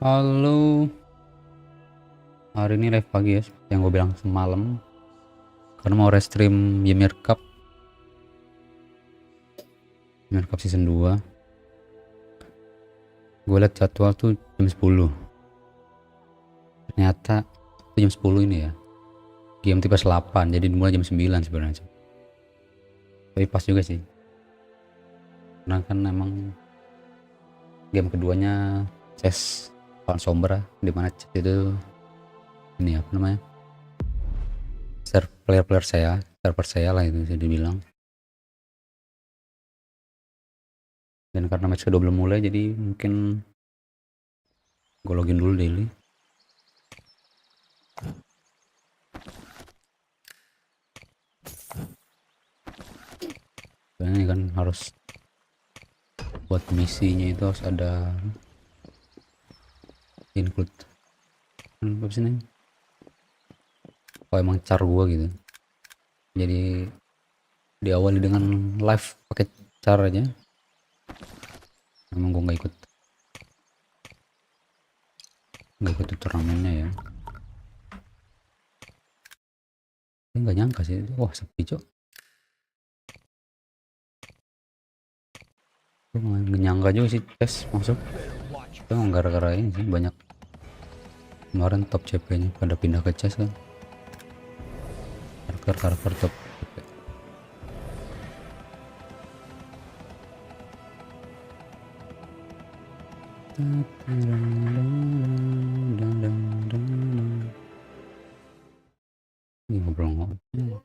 Halo, hari ini live pagi ya, seperti yang gue bilang semalam. Karena mau restream Ymir Cup season 2. Gue liat jadwal tuh jam 10. Ternyata itu jam 10 ini ya. Game tipe 8, jadi dimulai jam 9 sebenarnya. Tapi pas juga sih. Karena kan emang game keduanya chess lawan Sombra, dimana chess itu ini apa namanya? Server saya lah itu bisa dibilang. Dan karena match kedua belum mulai, jadi mungkin gue login dulu daily. Karena ini kan harus buat misinya itu harus ada include apa sih nih? Oh emang car gua gitu. Jadi diawali dengan live pakai car aja. Emang gua nggak ikut turnamennya ya. Tapi nggak nyangka sih. Wah sepi cok. Gua nggak nyangka juga sih tes masuk. Itu emang gara-gara ini sih banyak kemarin top CP-nya pada pindah ke chess kan. Karakter top CP. Ini ngobrol-ngobrol.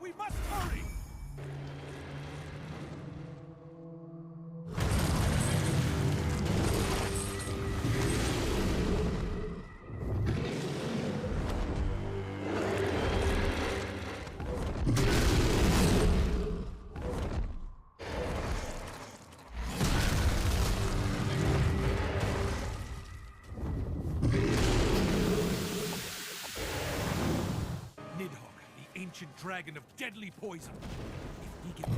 We must hurry! Ancient dragon of deadly poison. If he can...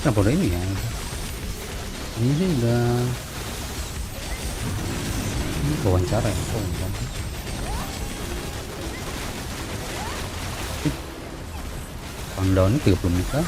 Kenapa udah ini ya? Ini sih udah ini wawancara ya? Oh, wawancara. Countdown 30 menit lah.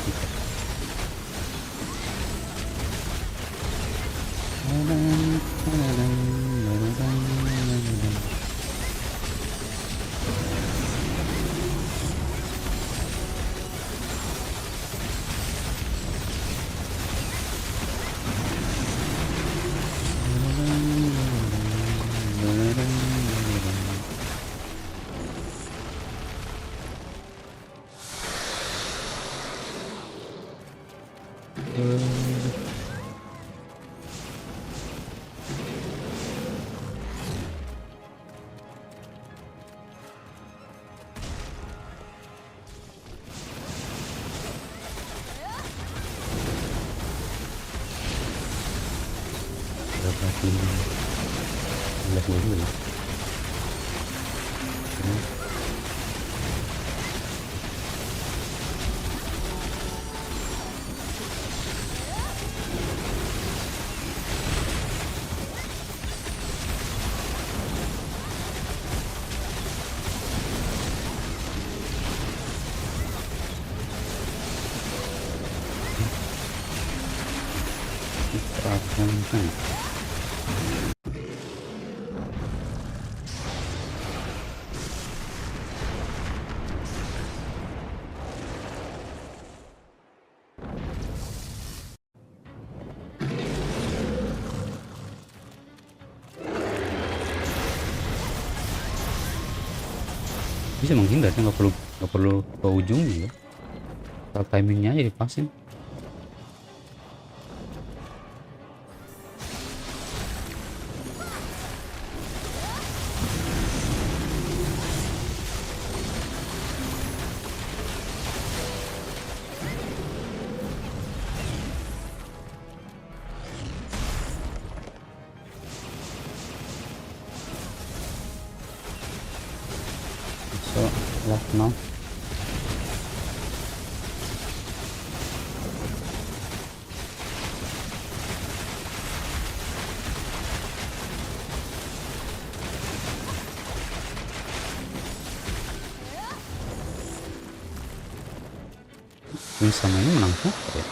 berapa sih 11 dulu ya. Kan bisa menghindar, nggak perlu ke ujung juga, asal timingnya aja dipasin. So left now. Ini sama ini menang super ya.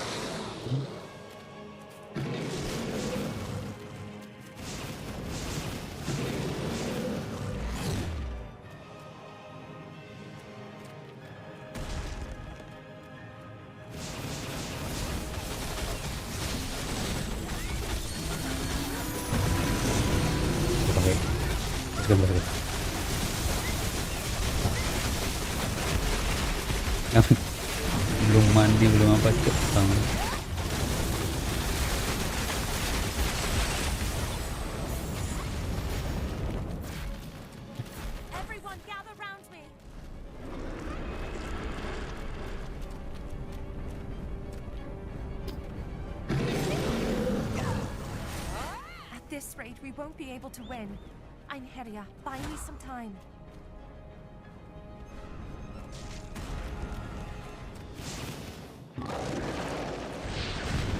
Pakai sebelah belum mandi belum apa cepet. Everyone gather round me. At this rate, we won't be able to win. Ymir, buy me some time.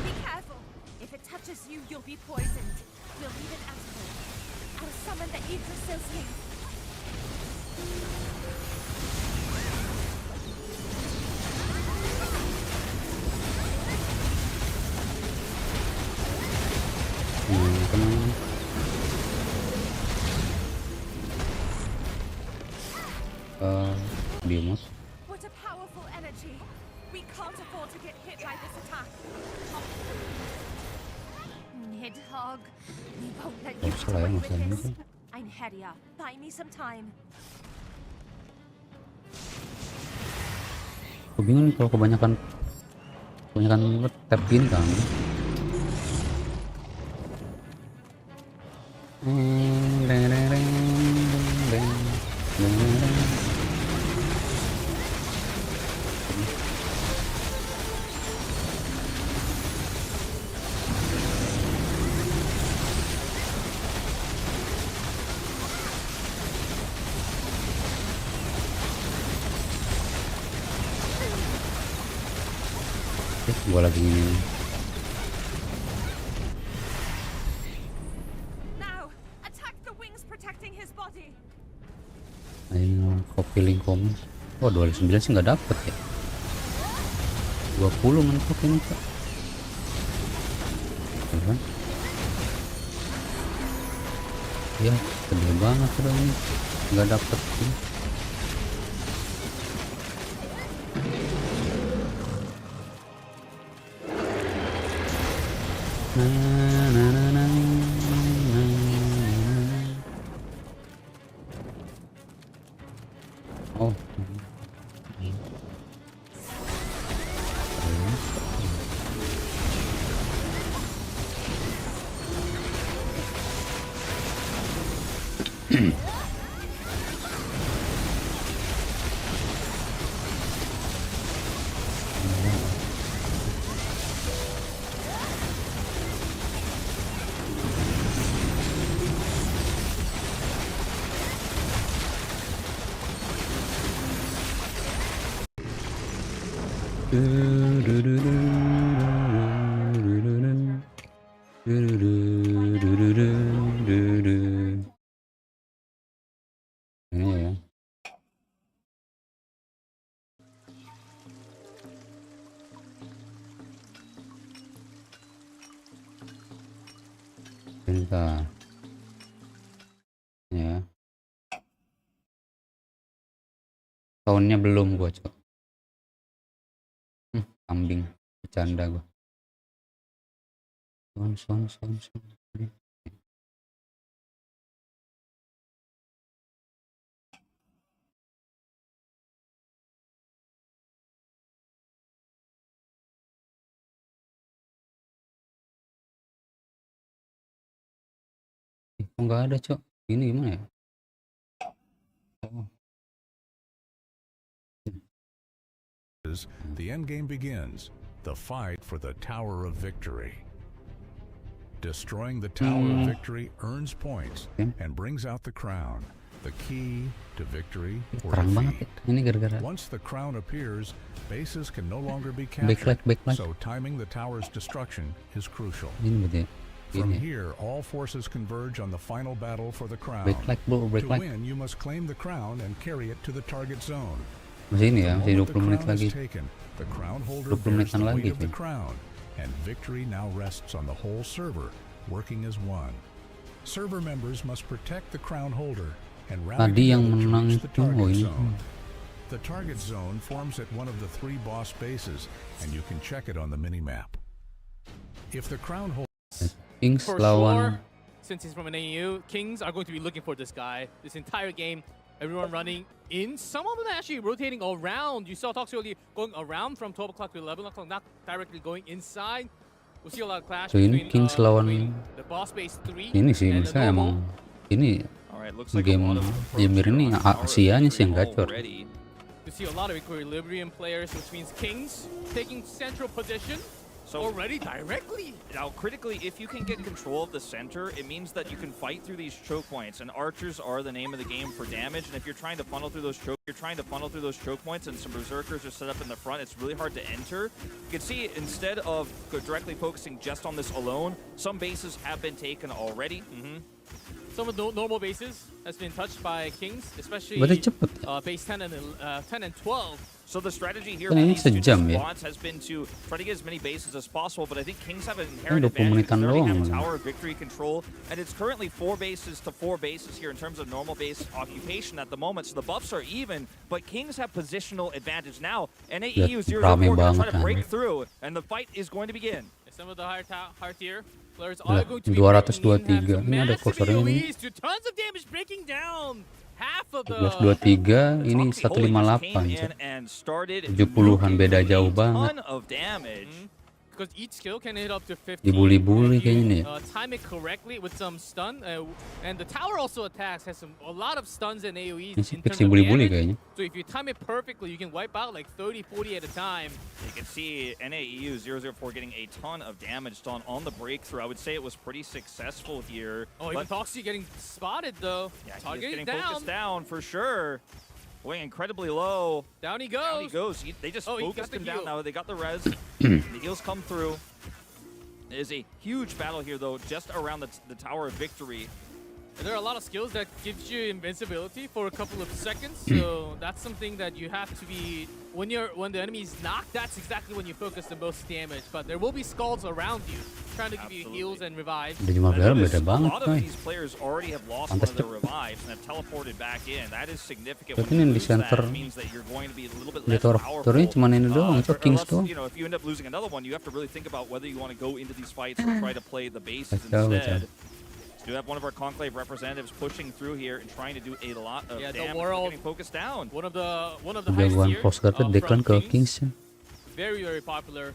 Be careful. If it touches you, you'll be poisoned. We'll leave it after. I'll summon the Yggdrasil sleep. Tenang. Biomos. What a powerful energy. We can't afford to get hit by this attack. Nidhogg, we won't let you Salah ya get away with masalahnya this. sih. Ymir, buy me some time. Aku bingung kalau kebanyakan tap gini kan. Gua lagi ini. Now, attack the wings protecting his body. Ayo copy link comment. Oh 29 sih nggak dapet ya. 20 mentok ini Pak. Kan? Ya sedih banget udah ini nggak dapet ini. Oh Ini ya. Bentar. Ya. Tahunnya belum gua, Cok. Kambing. Bercanda gua. Son. Kok nggak ada, Cok? Ini gimana ya? Oh. The end game begins, the fight for the Tower of Victory. Destroying the Tower of Victory earns points and brings out the crown, the key to victory or Terang banget defeat. ya. Ini gara-gara Once the crown appears, bases can no longer be captured, backlight. so timing the tower's destruction is crucial. Ini berarti. From Ini. here, all forces converge on the final battle for the crown. Backlight, bro, To backlight. win, you must claim the crown and carry it to the target zone. Masih ini ya, masih The moment 20 menit the crown lagi. is taken, the crown holder 20 bears menitan the lagi, weight of the cuy. crown, and victory now rests on the whole server, working as one. Server members must protect the crown holder and rally Tadi yang together to menang reach the itu, oh target ini. zone. The target zone forms at one of the 3 boss bases, and you can check it on the mini-map. If the crown holder Kings For lawan sure, since he's from an AU, Kings are going to be looking for this guy this entire game. Everyone running in. Some of them actually rotating around. You saw Toxic earlier going around from 12 o'clock to 11 o'clock, not directly going inside. We'll see a lot of clash So ini between, Kings lawan between the boss base 3 ini sih, and the misalnya emang normal. ini Alright, looks like a game lot of approach Ymir here ini on the Tower of Asianya sih yang Victory gacor. already. We see a lot of equilibrium players, which means Kings taking central position So already directly. now, critically, if you can get control of the center, it means that you can fight through these choke points. And archers are the name of the game for damage. And if you're trying to funnel through those choke points, and some berserkers are set up in the front, it's really hard to enter. You can see instead of directly focusing just on this alone, some bases have been taken already. Some of the normal bases has been touched by Kings, especially Berarti cepet ya? base 10 and 12. So the strategy here Kan for ini these two sejam ya? spots has been to try to get as many bases as possible, but I think Kings have an Kan inherent 20 advantage menitan because they already doang have malah. Tower of Victory control, and it's currently 4 bases to 4 bases here in terms of normal base occupation at the moment, so the buffs are even, but Kings have positional advantage now, and AEU 004 rame going to try banget to break kan. through, and the fight is going to begin. Some of the higher tier players Lah, are going to be 223. breaking in, Ini ada massive kursornya ini. AoEs to tons of damage, breaking down half of the 1123 ini Toxic Holy just came 158. in and started 70-an beda nuking jauh a banget. ton of damage. because each skill can hit up to 15. Dibully-bully and you, kayaknya nih ya. time it correctly with some stun, and the tower also attacks has a lot of stuns and AoEs Ini si in Pix terms of dibully-bully damage. kayaknya. So if you time it perfectly, you can wipe out like 30, 40 at a time. You can see NAEU 004 getting a ton of damage done on the breakthrough. I would say it was pretty successful here. Oh, even Toxie getting spotted though. Yeah, he's Targeting getting focused down for sure. Going incredibly low. Down he Down he goes. goes. They just Oh, he focused got the him down heal. now. They got the res. The heals come through. It is a huge battle here, though, just around the Tower of Victory. And there are a lot of skills that gives you invincibility for a couple of seconds, so that's something that you have to be when the enemy is knocked. That's exactly when you focus the most damage. But there will be skulls around you, trying to give you heals and revives. Udah 15 beda A banget lot of coy. these players already have lost Pantes one of their cepet. revives and have teleported back in. That is significant. Berarti When ini you di lose that, center it means that you're going to be a little bit di less Tower of powerful. Victory cuman ini doang, Or Kings unless, doang. you know, if you end up losing another one, you have to really think about whether you want to go into these fights or try to play the bases Kacau, instead. kacau. We do have one of our Conclave representatives pushing through here and trying to do a lot of Yeah, the damage. world- Getting focused down. One of the highest Jagoan tier Post Guard Declan ke from Kings ya. Very popular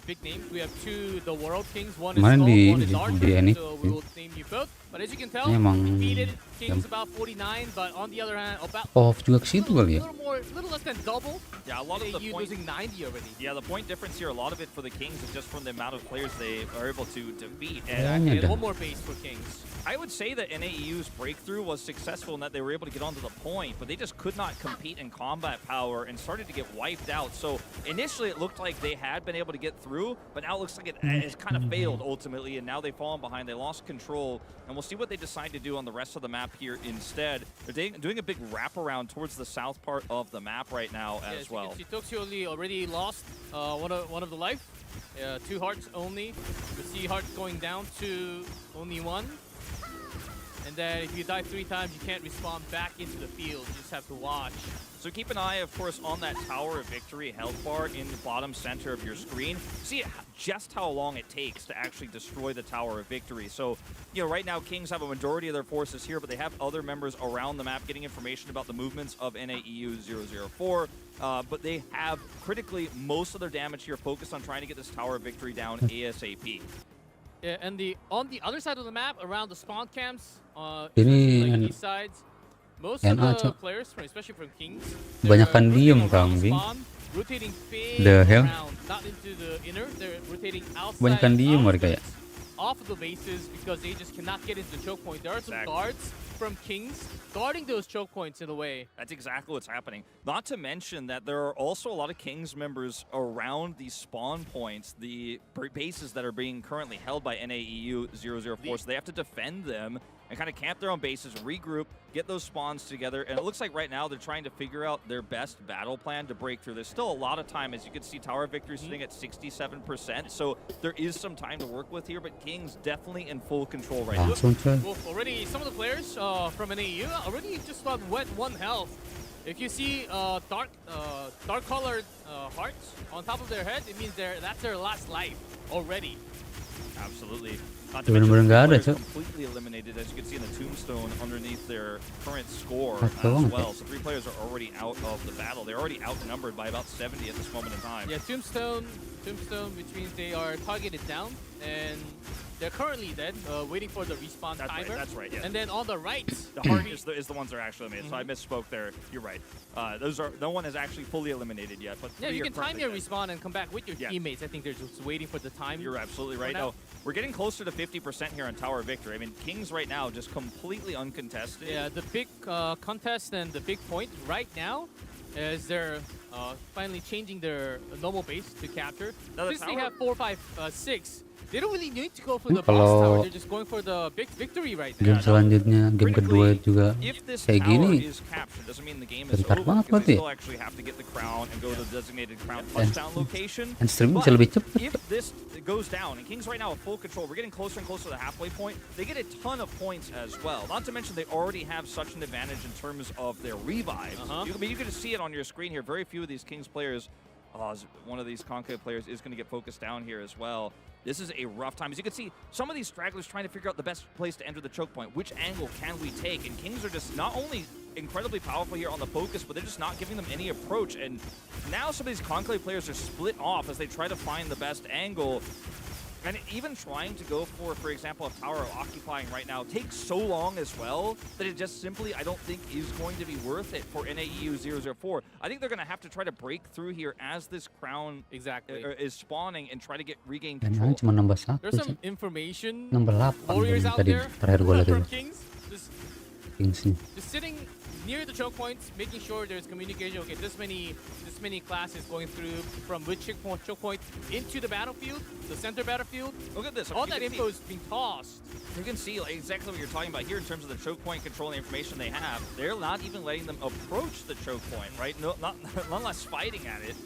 big names. We have two the World Kings. One is Kemarin Skull, di- one is di- Archer. di NA So we will name you both. But as you can tell, Ini emang defeated Kings about 49, but on the other hand, about Off juga ke situ kali ya. little less than double. Yeah, a lot of the NAU point. losing 90 already. Yeah, the point difference here, a lot of it for the Kings is just from the amount of players they are able to defeat. Kayaknya And dah. one more base for Kings. I would say that NAEU's breakthrough was successful in that they were able to get onto the point, but they just could not compete in combat power and started to get wiped out. So initially it looked like they had been able to get through, but now it looks like it has kind of failed ultimately, and now they've fallen behind. They lost control, and we'll see what they decide to do on the rest of the map here instead. They're doing a big wraparound towards the south part of the map right now as well. You can see Toxioli already lost one of the life. 2 hearts only. We see hearts going down to only 1. And then if you die 3 times, you can't respawn back into the field. You just have to watch. So keep an eye, of course, on that Tower of Victory health bar in the bottom center of your screen. See just how long it takes to actually destroy the Tower of Victory. So, you know, right now Kings have a majority of their forces here, but they have other members around the map getting information about the movements of NAEU 004. But they have critically most of their damage here focused on trying to get this Tower of Victory down ASAP. Yeah, and on the other side of the map, around the spawn camps, Ini especially like east sides, most of NA, the players, especially from Kings, Banyakan they're diem, rotating Kang around Bing. spawn, rotating phase The hell? around, not into the inner. They're rotating outside Banyakan diem mereka ya. off of the bases because they just cannot get into the choke point. There are some Exactly. guards from Kings guarding those choke points in a way. That's exactly what's happening. Not to mention that there are also a lot of Kings members around these spawn points, the bases that are being currently held by NAEU 004. So they have to defend them and kind of camp their own bases, regroup, get those spawns together. And it looks like right now they're trying to figure out their best battle plan to break through. There's still a lot of time. As you can see, Tower of Victory sitting at 67%. So there is some time to work with here, but Kings definitely in full control right now. Langsung coy. Well, already some of the players from NAU already just got wet 1 health. If you see dark colored hearts on top of their head, it means that's their last life already. Absolutely. Not to mention, Bener-bener nggak ada, players Cok. completely eliminated, as you can see in the tombstone underneath their current score Ah, as doang, well. So 3 players are already out of the battle. They're already outnumbered by about 70 at this moment in time. Yeah, tombstone, which means they are targeted down, and they're currently dead, waiting for the respawn That's right, timer. that's right, yeah. And then on the right, The heart is the ones that are actually eliminated. So I misspoke there. You're right. No one is actually fully eliminated yet. But yeah, 3 you are can time currently your dead. respawn and come back with your Yeah. teammates. I think they're just waiting for the time. You're absolutely right. now. No, we're getting closer to 50% here on Tower of Victory. I mean, Kings right now just completely uncontested. Yeah, the big contest and the big point right now is they're finally changing their normal base to capture. Now the Since they tower- have 4, 5, 6, they don't really need to go for the boss Kalau tower. They're just going for the big victory right now. Game selanjutnya, game kedua juga If this kayak tower gini. is captured, doesn't mean the game is Bentar over banget because berarti. they still actually have to get the crown and go to the designated crown touchdown location. And stream But bisa lebih cepet. if this goes down, and Kings right now have full control, we're getting closer and closer to the halfway point. They get a ton of points as well. Not to mention they already have such an advantage in terms of their revives. You can just see it on your screen here. Very few of these Kings players, one of these Conclave players is going to get focused down here as well. This is a rough time. As you can see, some of these stragglers trying to figure out the best place to enter the choke point. Which angle can we take? And Kings are just not only incredibly powerful here on the focus, but they're just not giving them any approach. And now some of these Conclave players are split off as they try to find the best angle. And even trying to go for example, a tower occupying right now takes so long as well that it just simply, I don't think, is going to be worth it for NAEU 004. I think they're going to have to try to break through here as this crown Exactly. is spawning and try to regain Dan control. yang cuma nambah 1 There's sih. some information Nambah 8 warriors out tadi there terakhir gue lihat from itu. Kings. Kings nih. Just sitting near the choke points, making sure there's communication. Okay, this many classes going through from which choke point into the battlefield, the center battlefield. Look at this. All You that can info is being tossed. You can see like, exactly what you're talking about here in terms of the choke point control and the information they have. They're not even letting them approach the choke point, right? No, not less fighting at it.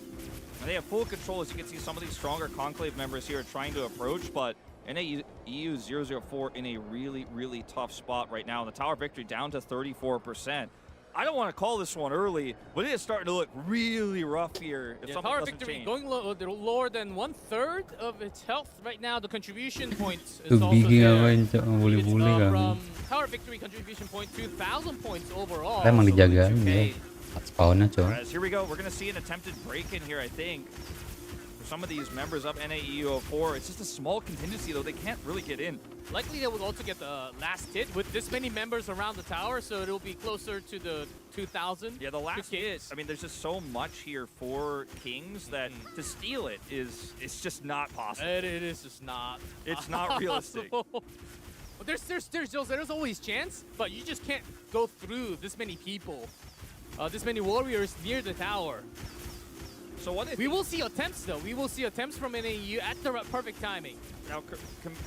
And they have full control. As you can see, some of these stronger Conclave members here are trying to approach, but NAEU 004 in a really, really tough spot right now. The Tower of Victory down to 34%. I don't want to call this one early, but it is starting to look really rough here. If Yeah, something Tower doesn't Victory change. going lower than 1/3 of its health right now. The contribution points is Tuh also bikin there. ngapain cok, It's bully-bully kan. from Tower Victory contribution point 2,000 points overall. Emang So dijagain 2K. ya. Spawnnya cok. Whereas here we go. We're going to see an attempted break-in here, I think. For some of these members of NAEU04. It's just a small contingency, though. They can't really get in. Likely they will also get the last hit with this many members around the tower, so it'll be closer to the 2,000. Yeah, the last hit. I mean, there's just so much here for Kings that to steal it it's just not possible. It is just not. It's not realistic. But there's always chance, but you just can't go through this many people, this many warriors near the tower. So what if we will see attempts, though. We will see attempts from NAEU at the perfect timing. Now,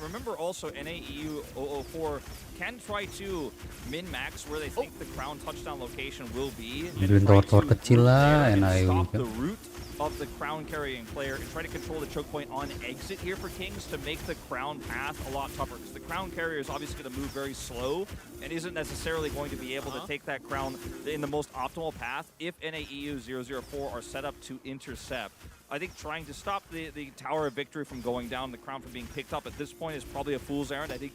remember also NAEU 004 can try to min-max where they think the crown touchdown location will be. Ambilin tower kecil lah, And NAEU stop kan. the route of the crown carrying player and try to control the choke point on exit here for Kings to make the crown path a lot tougher. Because the crown carrier is obviously going to move very slow and isn't necessarily going to be able to take that crown in the most optimal path if NAEU 004 are set up to intercept. I think trying to stop the Tower of Victory from going down, the crown from being picked up at this point is probably a fool's errand. I think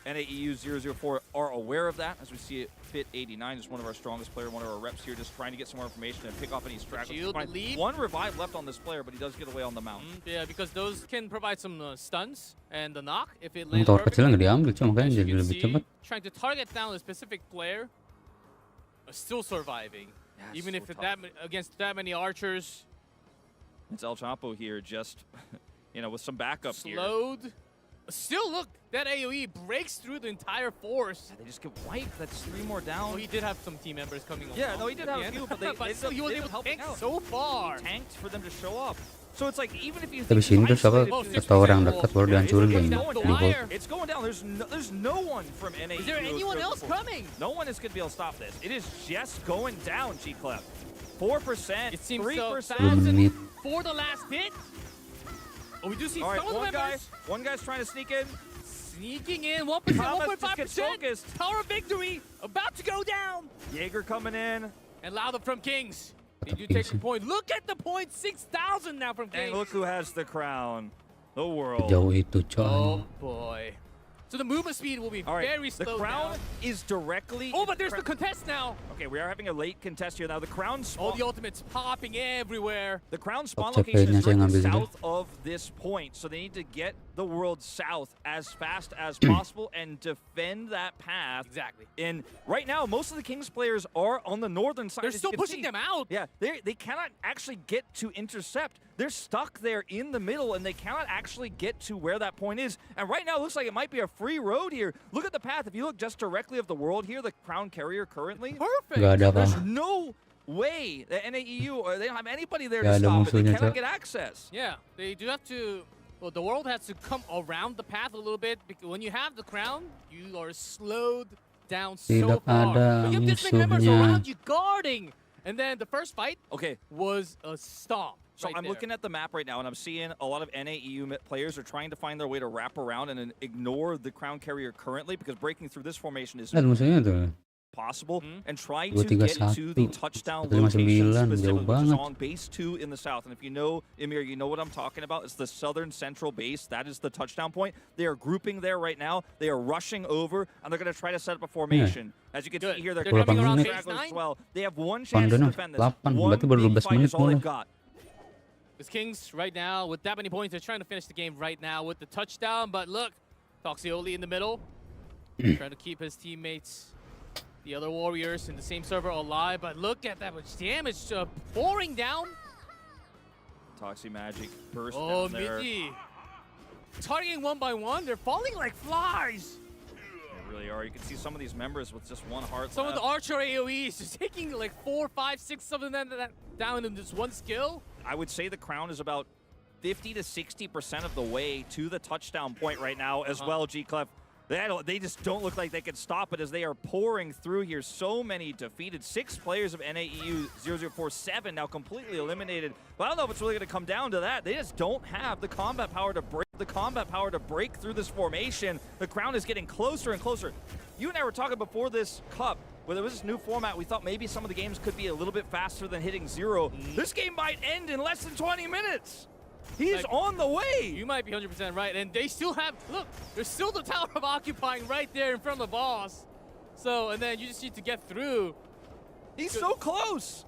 NAEU 004 are aware of that, as we see it. Fit89 is one of our strongest players, one of our reps here, just trying to get some more information and pick off any stragglers. One revive left on this player, but he does get away on the mount. Yeah, because those can provide some stuns and the knock if it lands Tower perfectly. kecil nggak diambil, cuma makanya As you jadi can lebih see, cepat. trying to target down a specific player, still surviving, Yeah, even so if tough. against that many archers. It's El Chapo here, just with some backup here. Slowed. Still, look, that AoE breaks through the entire force. They just get wiped. That's 3 more down. Oh, he did have some team members coming along. Yeah, no, he did at have the a end. few, but they still, he was able to tank so far. Tanked for them to show up. So it's like even if you Tapi sini tuh siapa tower yang dekat baru dihancurin kayaknya. It's going down. There's no one from NAEU. Is there anyone else coming? No one is going to be able to stop this. It is just going down, G-Clef. 4%, It seems 3%. so. 1,000 for the last hit. Oh, we do see All right, some of the members. one guy's trying to sneak in. Sneaking in, 1%, Thomas just gets 1.5%. focused. Tower of Victory about to go down. Jaeger coming in. And Louder from Kings. They do take the point. Look at the point, 6,000 now from Kings. And look who has the crown. The world. Jauh itu coy. Oh boy. So the movement speed will be very slow. The crown now. is directly. Oh, but there's the contest now. Okay, we are having a late contest here now. The crown spawn. All the ultimates popping everywhere. The crown spawn Top location is saya directly ngambil south of this point, so they need to get the world south as fast as possible and defend that path. Exactly. And right now, most of the Kings players are on the northern side. They're as you still can pushing see. them out. Yeah, they cannot actually get to intercept. They're stuck there in the middle, and they cannot actually get to where that point is. And right now, it looks like it might be a free road here. Look at the path. If you look just directly of the world here, the crown carrier currently. Perfect. Gak ada There's apa. no way that NAEU, or they don't have anybody there Gak to ada stop it. They musuhnya, cannot Cok. get access. Yeah, they do have to. Well, the world has to come around the path a little bit because when you have the crown, you are slowed down so Tidak far. ada But you have this many members musuhnya. around you guarding, and then the first fight Okay, was a stomp. so right I'm there. looking at the map right now, and I'm seeing a lot of NAEU players are trying to find their way to wrap around and then ignore the crown carrier currently because breaking through this formation is Lihat musuhnya tuh. possible, and trying 2, to 3, get to the 1, touchdown 1, 5, 9, location jauh specifically, which is banget. on base 2 in the south. And if you know, Ymir, you know what I'm talking about. It's the southern central base. That is the touchdown point. They are grouping there right now. They are rushing over, and they're going to try to set up a formation. As you can see here, they're They're coming coming around around stragglers base as 9. well. They have one chance to Pandana, defend this. 8, One berarti baru big 12 fight is menit all they've mulai. got. Because Kings right now, with that many points, they're trying to finish the game right now with the touchdown. But look, Toxioli in the middle, trying to keep his teammates, the other warriors in the same server alive. But look at that much damage pouring down. Toxi Magic burst Oh, down there. Midi. Targeting one by one, they're falling like flies. They really are. You can see some of these members with just one heart Some of left. the Archer AoEs just taking like 4, 5, 6 of them down in just one skill. I would say the crown is about 50 to 60% of the way to the touchdown point right now as well, G-Clef. They just don't look like they can stop it as they are pouring through here. So many defeated. 6 players of NAEU 0047 now completely eliminated. But I don't know if it's really going to come down to that. They just don't have the combat power to break through this formation. The crown is getting closer and closer. You and I were talking before this cup, where there was this new format, we thought maybe some of the games could be a little bit faster than hitting 0. This game might end in less than 20 minutes. He's on the way. You might be 100% right. And they still have, look, there's still the Tower of Occupying right there in front of the boss. So, and then you just need to get through. He's so close.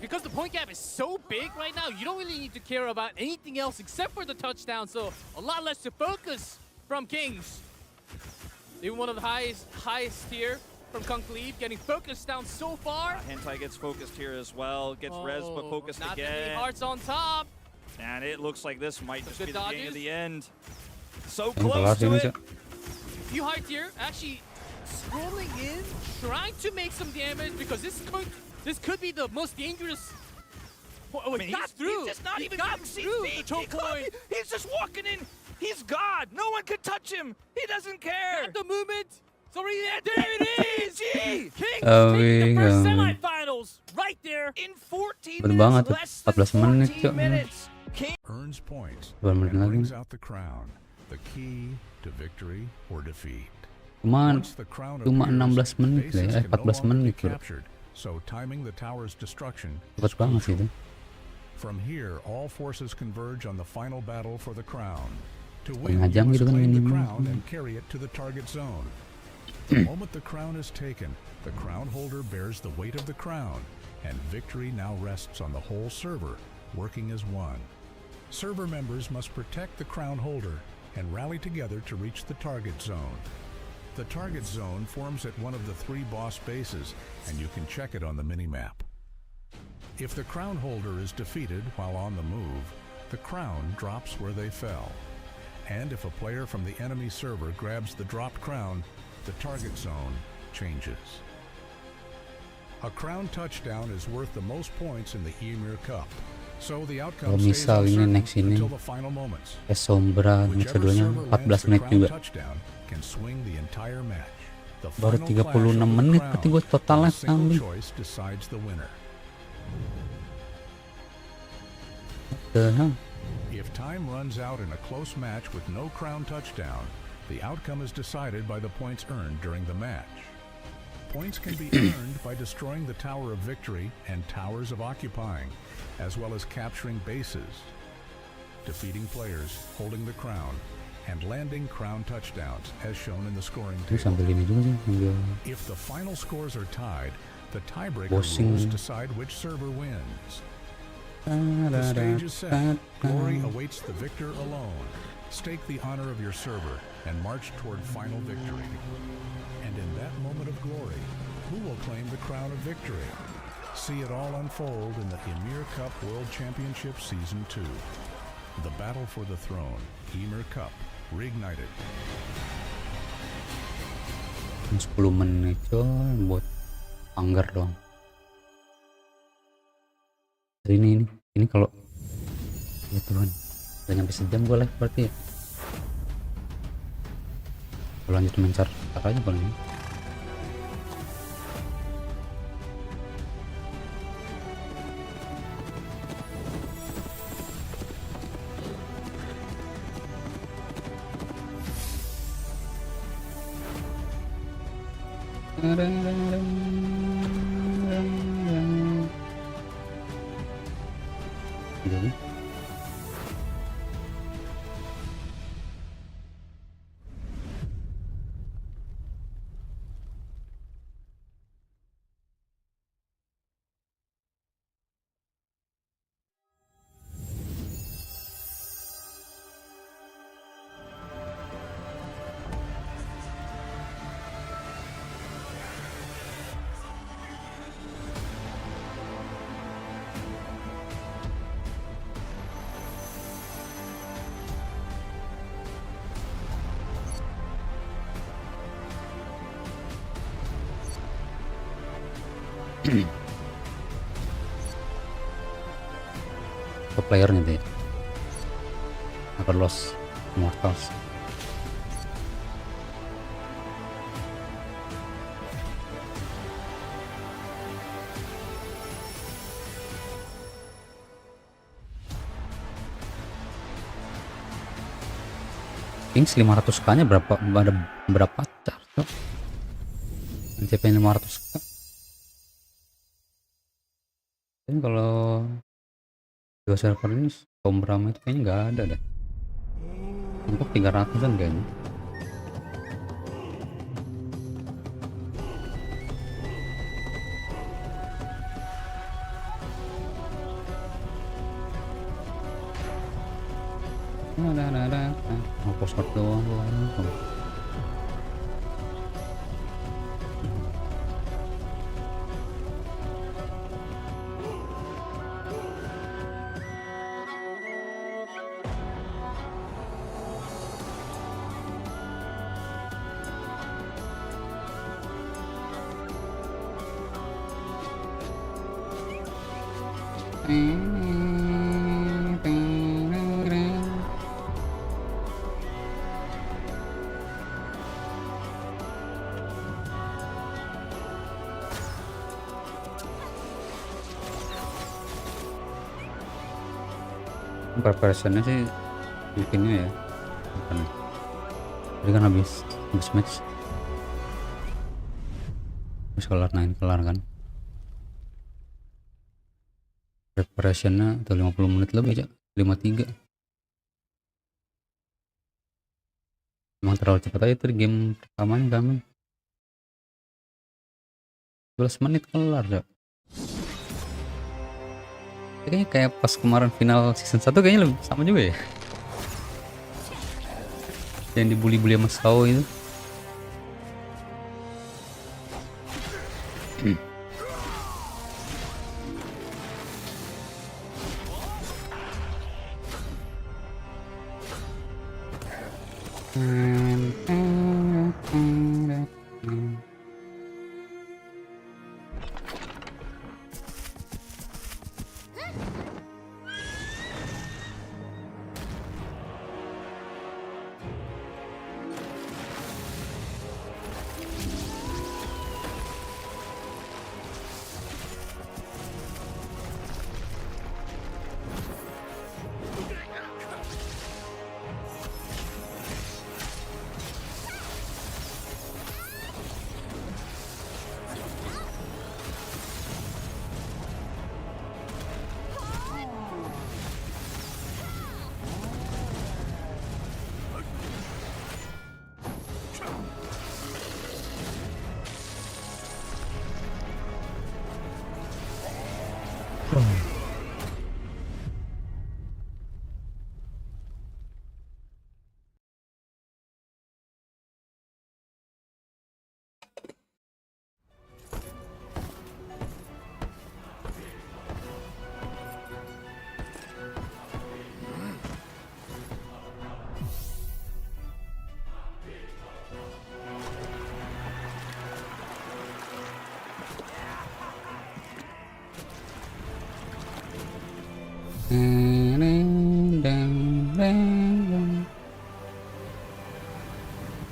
because the point gap is so big right now, you don't really need to care about anything else except for the touchdown. So a lot less to focus from Kings. Even one of the highest tier from Kung Cleave, getting focused down so far. Hentai gets focused here as well. Gets res, but focused not again. That many hearts on top. And it looks like this might just Good be the beginning of dodges. the end. So Yang close kelar to sini, it. Cak. Few high tier actually scrolling in, trying to make some damage because this could be the most dangerous. Oh, I mean, got through. He's just not even got getting through the choke point. He's just walking in. He's God. No one can touch him. He doesn't care. At the movement. It's already there. It is. GG. Kings Awi, taking the first awi. semifinals right there. In 14 Cepet minutes, banget, less than 14 menit, 14 Cak. minutes. King Earns points Berapa menit and lagi? brings out the crown, the key to victory or defeat. Cuman Once the crown cuma appears, 16 menit lah bases ya, can no 14 longer be menit bro. captured, so timing the tower's destruction Cepet is banget sih crucial. itu. From here, all forces converge on the final battle for the crown. To Setengah win, you jam must gitu kan claim the minimal. crown and carry it to the target zone. The moment the crown is taken, the crown holder bears the weight of the crown, and victory now rests on the whole server, working as one. Server members must protect the crown holder and rally together to reach the target zone. The target zone forms at one of the 3 boss bases, and you can check it on the minimap. If the crown holder is defeated while on the move, the crown drops where they fell. And if a player from the enemy server grabs the dropped crown, the target zone changes. A crown touchdown is worth the most points in the Ymir Cup, so the outcome Kalau stays misal ini uncertain next ini until the final moments. Sombra match Whichever keduanya server lands 14 the menit crown juga. touchdown can swing the entire match. The Baru final clash 36 of the menit, crown, berarti gue totalnya and a single ambil. choice decides the winner. If time runs out in a close match with no crown touchdown, the outcome is decided by the points earned during the match. Points can be earned by destroying the Tower of Victory and Towers of Occupying, as well as capturing bases, defeating players, holding the crown, and landing crown touchdowns, as shown in the scoring Itu table. sambil ini juga sih, sambil If the final scores are tied, the tiebreaker Bossing. rules decide which server wins. The stage is set. Glory awaits the victor alone. Stake the honor of your server and march toward final victory. And in that moment of glory, who will claim the crown of victory? See it all unfold in the Ymir Cup World Championship Season 2. The battle for the throne, Ymir Cup, reignited. 10 menit coy buat anggar doang. Ini kalau ya Tuhan udah nyampe sejam gue live berarti ya. Kalau lanjut mencar aja paling. Jadi top playernya deh akan lost mortals. Kings 500k nya ada berapa car tuh? CP 500k. Dan kalau dua server ini Sombrama itu kayaknya nggak ada deh. Untuk 300-an kayaknya. Oh, postcard doang gua. Preparationnya sih bikinnya ya bukan. Jadi kan habis match habis kelar kan preparationnya atau 50 menit lebih aja, 53. Emang terlalu cepat aja tuh game pertamanya kami 11 menit kelar ya. Kayaknya kayak pas kemarin final season 1 kayaknya lebih sama juga ya. Yang dibully-bully sama Sao itu.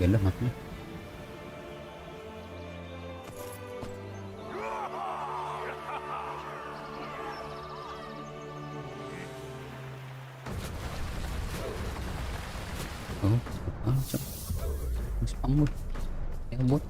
Ganda mati. Oh, cok. Spam bot. Ya bot.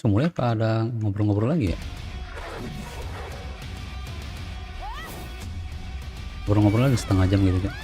Semuanya pada ngobrol-ngobrol lagi ya? Ngobrol-ngobrol lagi setengah jam gitu kan?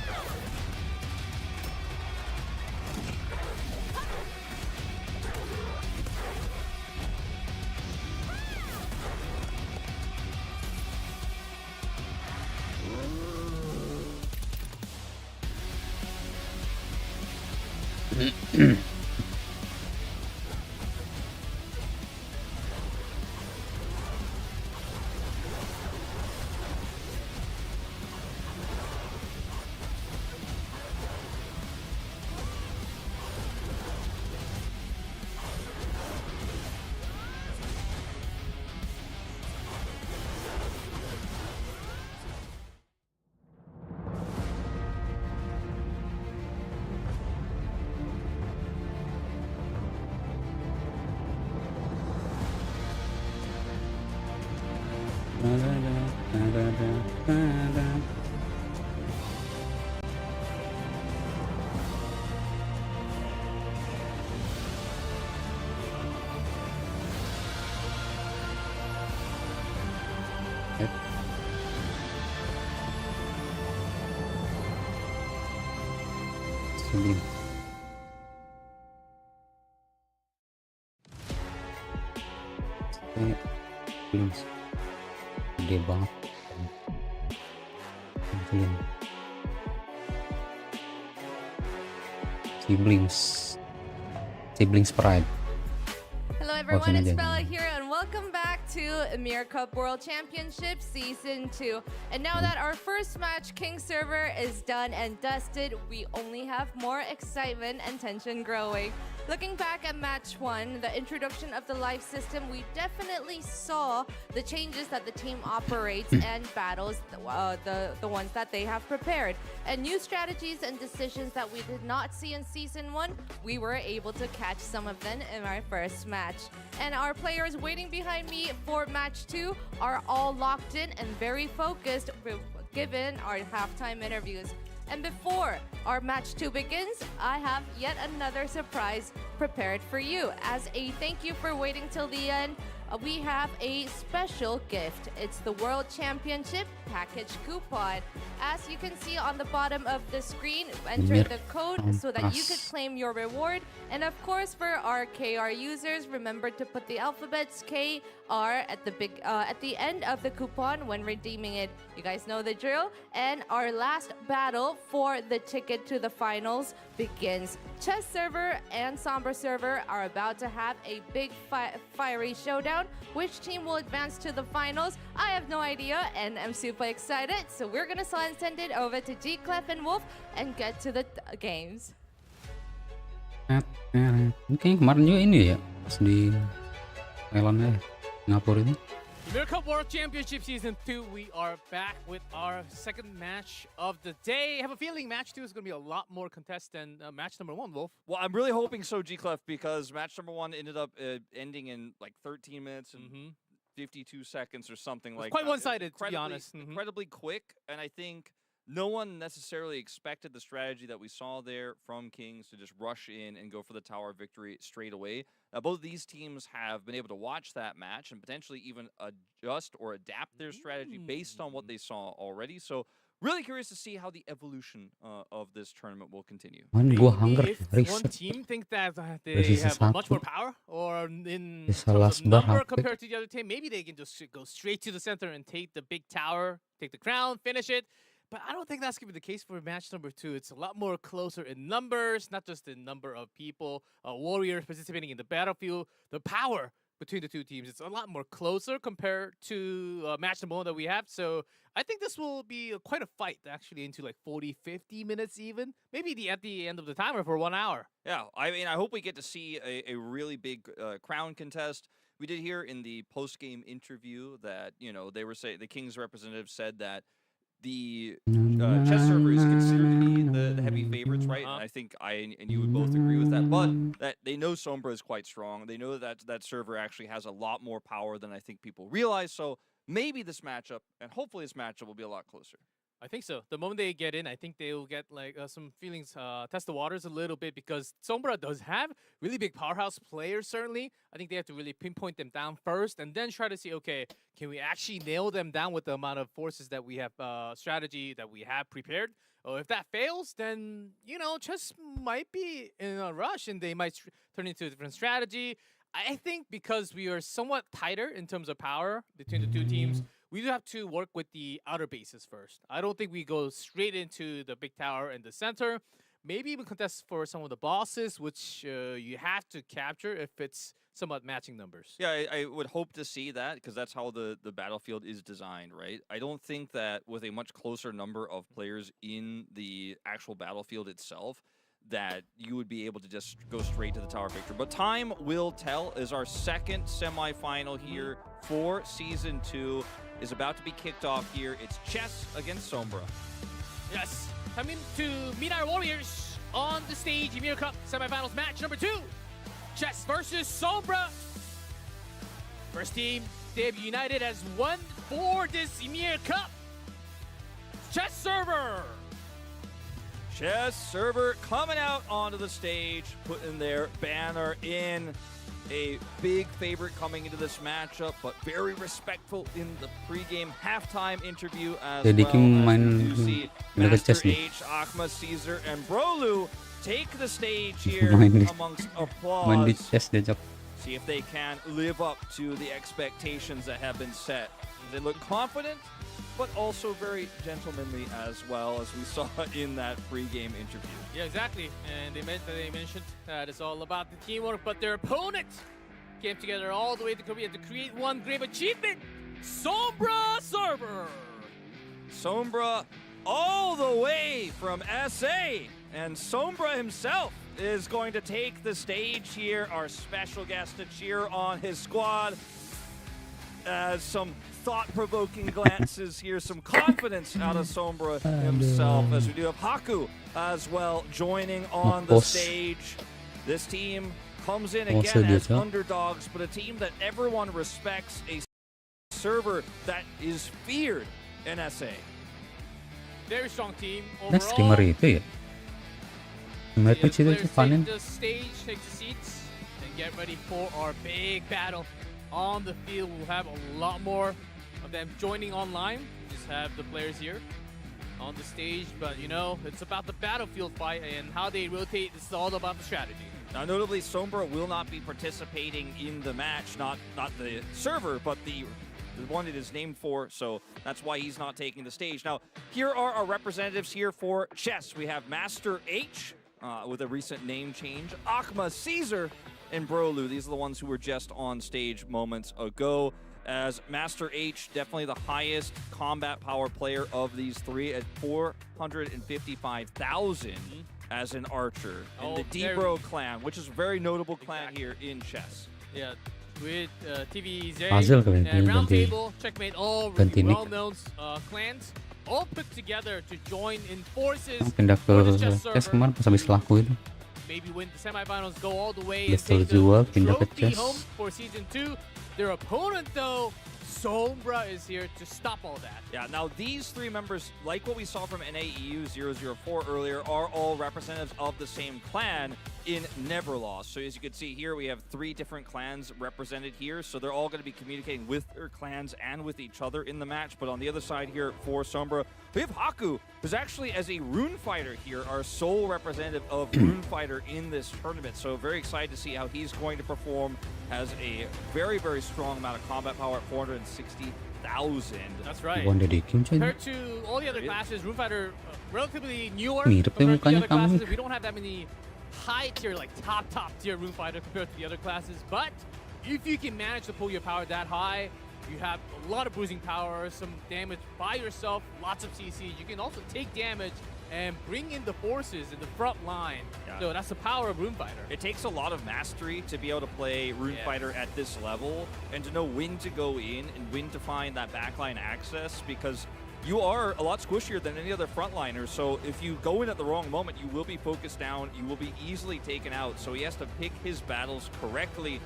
Siblings. Siblings. Gede banget. Siblings pride. Hello everyone, sini it's aja. Bella here and welcome back to Ymir Cup World Championship Season 2. And now that our first match, King Server, is done and dusted, we only have more excitement and tension growing. Looking back at match 1, the introduction of the life system, we definitely saw the changes that the team operates and battles, the ones that they have prepared. And new strategies and decisions that we did not see in Season 1, we were able to catch some of them in our first match. And our players waiting behind me for match 2 are all locked in and very focused given our halftime interviews. And before our match 2 begins, I have yet another surprise prepared for you. As a thank you for waiting till the end, we have a special gift. It's the World Championship Package Coupon. As you can see on the bottom of the screen, enter Ymir the code so that you could claim your reward. And of course, for our KR users, remember to put the alphabets KR at the end of the coupon when redeeming it. You guys know the drill. And our last battle for the ticket to the finals begins. Chess Server and Sombra Server are about to have a big fiery showdown. Which team will advance to the finals? I have no idea, and I'm super excited. So we're gonna send it over to G, Clef, and Wolf and get to the games. Mungkin kemarin juga ini ya, pas di Thailand Singapura itu. Ymir Cup World Championship Season 2, we are back with our second match of the day. I have a feeling match 2 is going to be a lot more contest than match number 1, Wolf. Well, I'm really hoping so, G-Clef, because match number 1 ended up ending in like 13 minutes and 52 seconds or something like that. Quite one-sided, to be honest. Incredibly quick, and I think no one necessarily expected the strategy that we saw there from Kings to just rush in and go for the tower victory straight away. Now, both these teams have been able to watch that match and potentially even adjust or adapt their strategy based on what they saw already. So, really curious to see how the evolution of this tournament will continue. If one team think that they have much more power, or in terms of number compared to the other team, maybe they can just go straight to the center and take the big tower, take the crown, finish it. But I don't think that's going to be the case for match number 2. It's a lot more closer in numbers, not just the number of people, warriors participating in the battlefield, the power between the two teams. It's a lot more closer compared to match number 1 that we have. So I think this will be quite a fight, actually, into like 40, 50 minutes even. Maybe at the end of the timer for 1 hour. Yeah, I mean, I hope we get to see a really big crown contest. We did hear in the post-game interview that, you know, they were saying the Kings representative said that the chess server is considered to be the heavy favorites, right? And I think I and you would both agree with that. But that they know Sombra is quite strong. They know that that server actually has a lot more power than I think people realize. So maybe this matchup, and hopefully this matchup, will be a lot closer. I think so. The moment they get in, I think they will get like some feelings, test the waters a little bit, because Sombra does have really big powerhouse players, certainly. I think they have to really pinpoint them down first and then try to see, okay, can we actually nail them down with the amount of forces that we have, strategy that we have prepared? Or if that fails, then, you know, chess might be in a rush and they might turn into a different strategy. I think because we are somewhat tighter in terms of power between the two teams, we do have to work with the outer bases first. I don't think we go straight into the big tower in the center. Maybe even contest for some of the bosses, which you have to capture if it's somewhat matching numbers. Yeah, I would hope to see that, because that's how the battlefield is designed, right? I don't think that with a much closer number of players in the actual battlefield itself, that you would be able to just go straight to the tower victory. But time will tell, as our second semifinal here for Season 2 is about to be kicked off here. It's chess against Sombra. Yes, coming to meet our warriors on the stage, Ymir Cup semifinals match number 2. Chess versus Sombra. First team, they've united as one for this Ymir Cup. Chess server. Chess server coming out onto the stage, putting their banner in. A big favorite coming into this matchup, but very respectful in the pregame halftime interview as Jadi well. main As we do see Master H, Akma, Caesar, and Brolu take the stage here Main di- amongst Main di applause. chess dia Cok. See if they can live up to the expectations that have been set. They look confident, but also very gentlemanly as well, as we saw in that pre-game interview. Yeah, exactly. And they mentioned that it's all about the teamwork, but their opponent came together all the way to Korea to create one great achievement. Sombra server. Sombra all the way from SA, and Sombra himself is going to take the stage here, our special guest to cheer on his squad. Some thought-provoking glances here, some confidence out of Sombra himself, as we do have Haku as well joining on the Boss. stage. This team comes in Boss again dia, as Cok. underdogs, but a team that everyone respects, a server that is feared in SA. Very strong team Nah, streamer overall. itu ya. Streamer The itu players panen. take the stage, take the seats, and get ready for our big battle on the field. We'll have a lot more of them joining online. We just have the players here on the stage, but you know, it's about the battlefield fight and how they rotate. It's all about the strategy. Now, notably, Sombra will not be participating in the match, not the server, but the one it is named for, so that's why he's not taking the stage. Now, here are our representatives here for chess. We have Master H, with a recent name change, Akma Caesar, and Brolu. These are the ones who were just on stage moments ago. As Master H, definitely the highest combat power player of these three at 455,000 as an archer in the Debro clan, which is a very notable clan here in chess. Yeah, with TVZ Puzzle kali and ini ganti Roundtable, Checkmate, all ganti really nick. well-known clans, all put together to join in forces Pindah ke for this chess chess server. kemarin pas habis laku itu. Maybe win the semifinals, go all the way Udah and take terjual, the pindah ke trophy chess. home for season 2. Their opponent, though, Sombra, is here to stop all that. Yeah, now these three members, like what we saw from NAEU 004 earlier, are all representatives of the same clan in Neverlost. So as you can see here, we have three different clans represented here. So they're all going to be communicating with their clans and with each other in the match. But on the other side here for Sombra, we have Haku, who's actually, as a rune fighter here, our sole representative of rune fighter in this tournament. So very excited to see how he's going to perform. Has a very, very strong amount of combat power at 460,000. That's right. Wanda di game coy. Compared to all the other classes, Rune Fighter relatively newer Mirip compared to the mukanya other classes. kamu. We don't have that many high tier, like top tier Rune Fighter compared to the other classes. But if you can manage to pull your power that high, you have a lot of bruising power, some damage by yourself, lots of CC. You can also take damage and bring in the forces in the front line. Yeah. So that's the power of Rune Fighter. It takes a lot of mastery to be able to play Rune Fighter at this level and to know when to go in and when to find that backline access, because you are a lot squishier than any other frontliner. So if you go in at the wrong moment, you will be focused down, you will be easily taken out. So he has to pick his battles correctly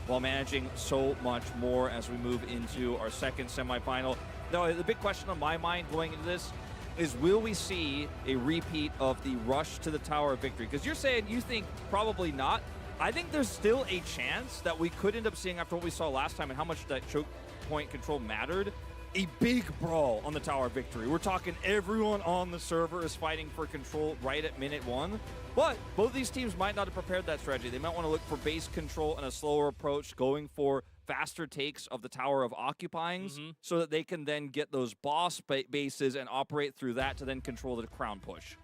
while managing so much more as we move into our second semifinal. Now, the big question on my mind going into this is, will we see a repeat of the rush to the Tower of Victory? Because you're saying you think probably not. I think there's still a chance that we could end up seeing, after what we saw last time and how much that choke point control mattered, a big brawl on the Tower of Victory. We're talking everyone on the server is fighting for control right at minute 1. But both these teams might not have prepared that strategy. They might want to look for base control and a slower approach, going for faster takes of the Tower of Occupyings, so that they can then get those boss bases and operate through that to then control the crown push.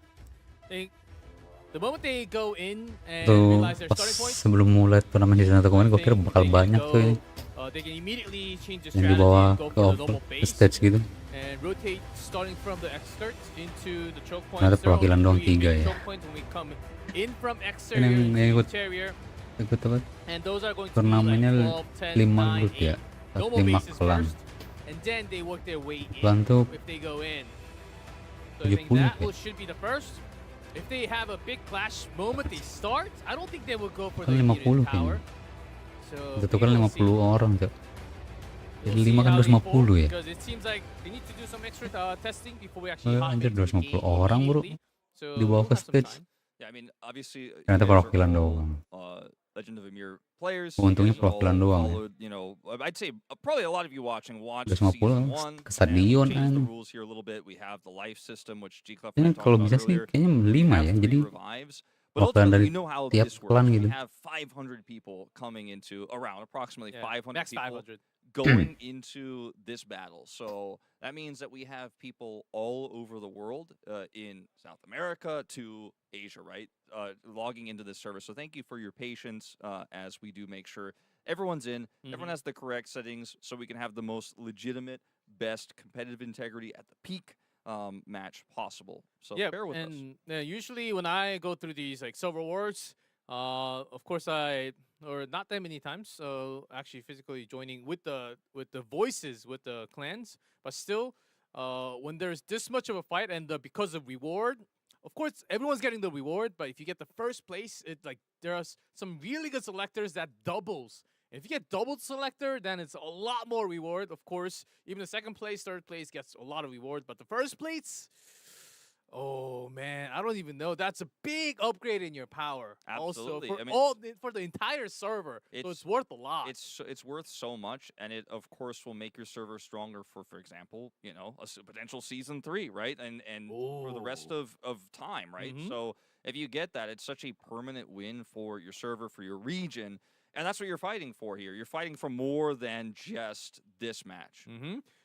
The moment they go in and Tuh realize their pas starting point, sebelum mulai turnamen season 1 kemarin gue kira bakal banyak tuh ini they can immediately change the yang strategy dibawa and go ke for the normal ke base stage gitu. and rotate starting from the extert into the choke points. Ternyata There are perwakilan doang only 3 three ya. choke points when we come in from Yang exterior to ikut interior, apa? and those are going to Turnamennya be like 12, 10, 5 9, grup ya. 8. Normal 5 bases klan. first, and then they work their way in Klan tuh if they go in. So I think 70 that ya. should be the first. If they have a big clash moment they start, I don't think they will go for Kan the 50 immediate power. kayaknya. So Itu kan we will 50 see. orang, Cok. Jadi We'll 5 see kan how they 250 fall, ya. because it seems like they need to do some extra testing before we actually hop Anjir into the 250 game orang, Bro. immediately. So Dibawa we'll ke have some stage. time. Yeah, I mean, obviously, you Ternyata guys are perwakilan all, doang. Legend of Ymir players. Untungnya You guys have perwakilan all doang ya. followed, you know, I'd say probably a lot of you watching watched 250 season 1. ke stadion Changed the anjing. rules here a little bit. We have the life system, which G-Club Ini talked kalau about bisa sih earlier. kayaknya 5 We have ya. 3 Jadi revives, But Waktuan ultimately, dari you know how tiap this klan works. We gitu. have 500 people coming into around approximately Yeah, 500 max people 500. going into this battle. So that means that we have people all over the world, in South America to Asia, right? Logging into this service. So thank you for your patience as we do make sure everyone's in, everyone has the correct settings, so we can have the most legitimate, best competitive integrity at the peak match possible. So Yeah, bear with us. and usually when I go through these like silver wars, of course or not that many times, so actually physically joining with the voices with the clans, but still, when there's this much of a fight and because of reward, of course everyone's getting the reward, but if you get the first place, it like there are some really good selectors that doubles. If you get doubled selector, then it's a lot more reward. Of course, even the second place, third place gets a lot of reward, but the first place, oh man, I don't even know. That's a big upgrade in your power. Absolutely. Also I mean, for the entire server, so it's- it's worth a lot. it's worth so much, and it of course will make your server stronger for example, a potential season 3, right? And for the rest Ooh. of time, right? Mhm. So if you get that, it's such a permanent win for your server, for your region, and that's what you're fighting for here. You're fighting for more than just this match.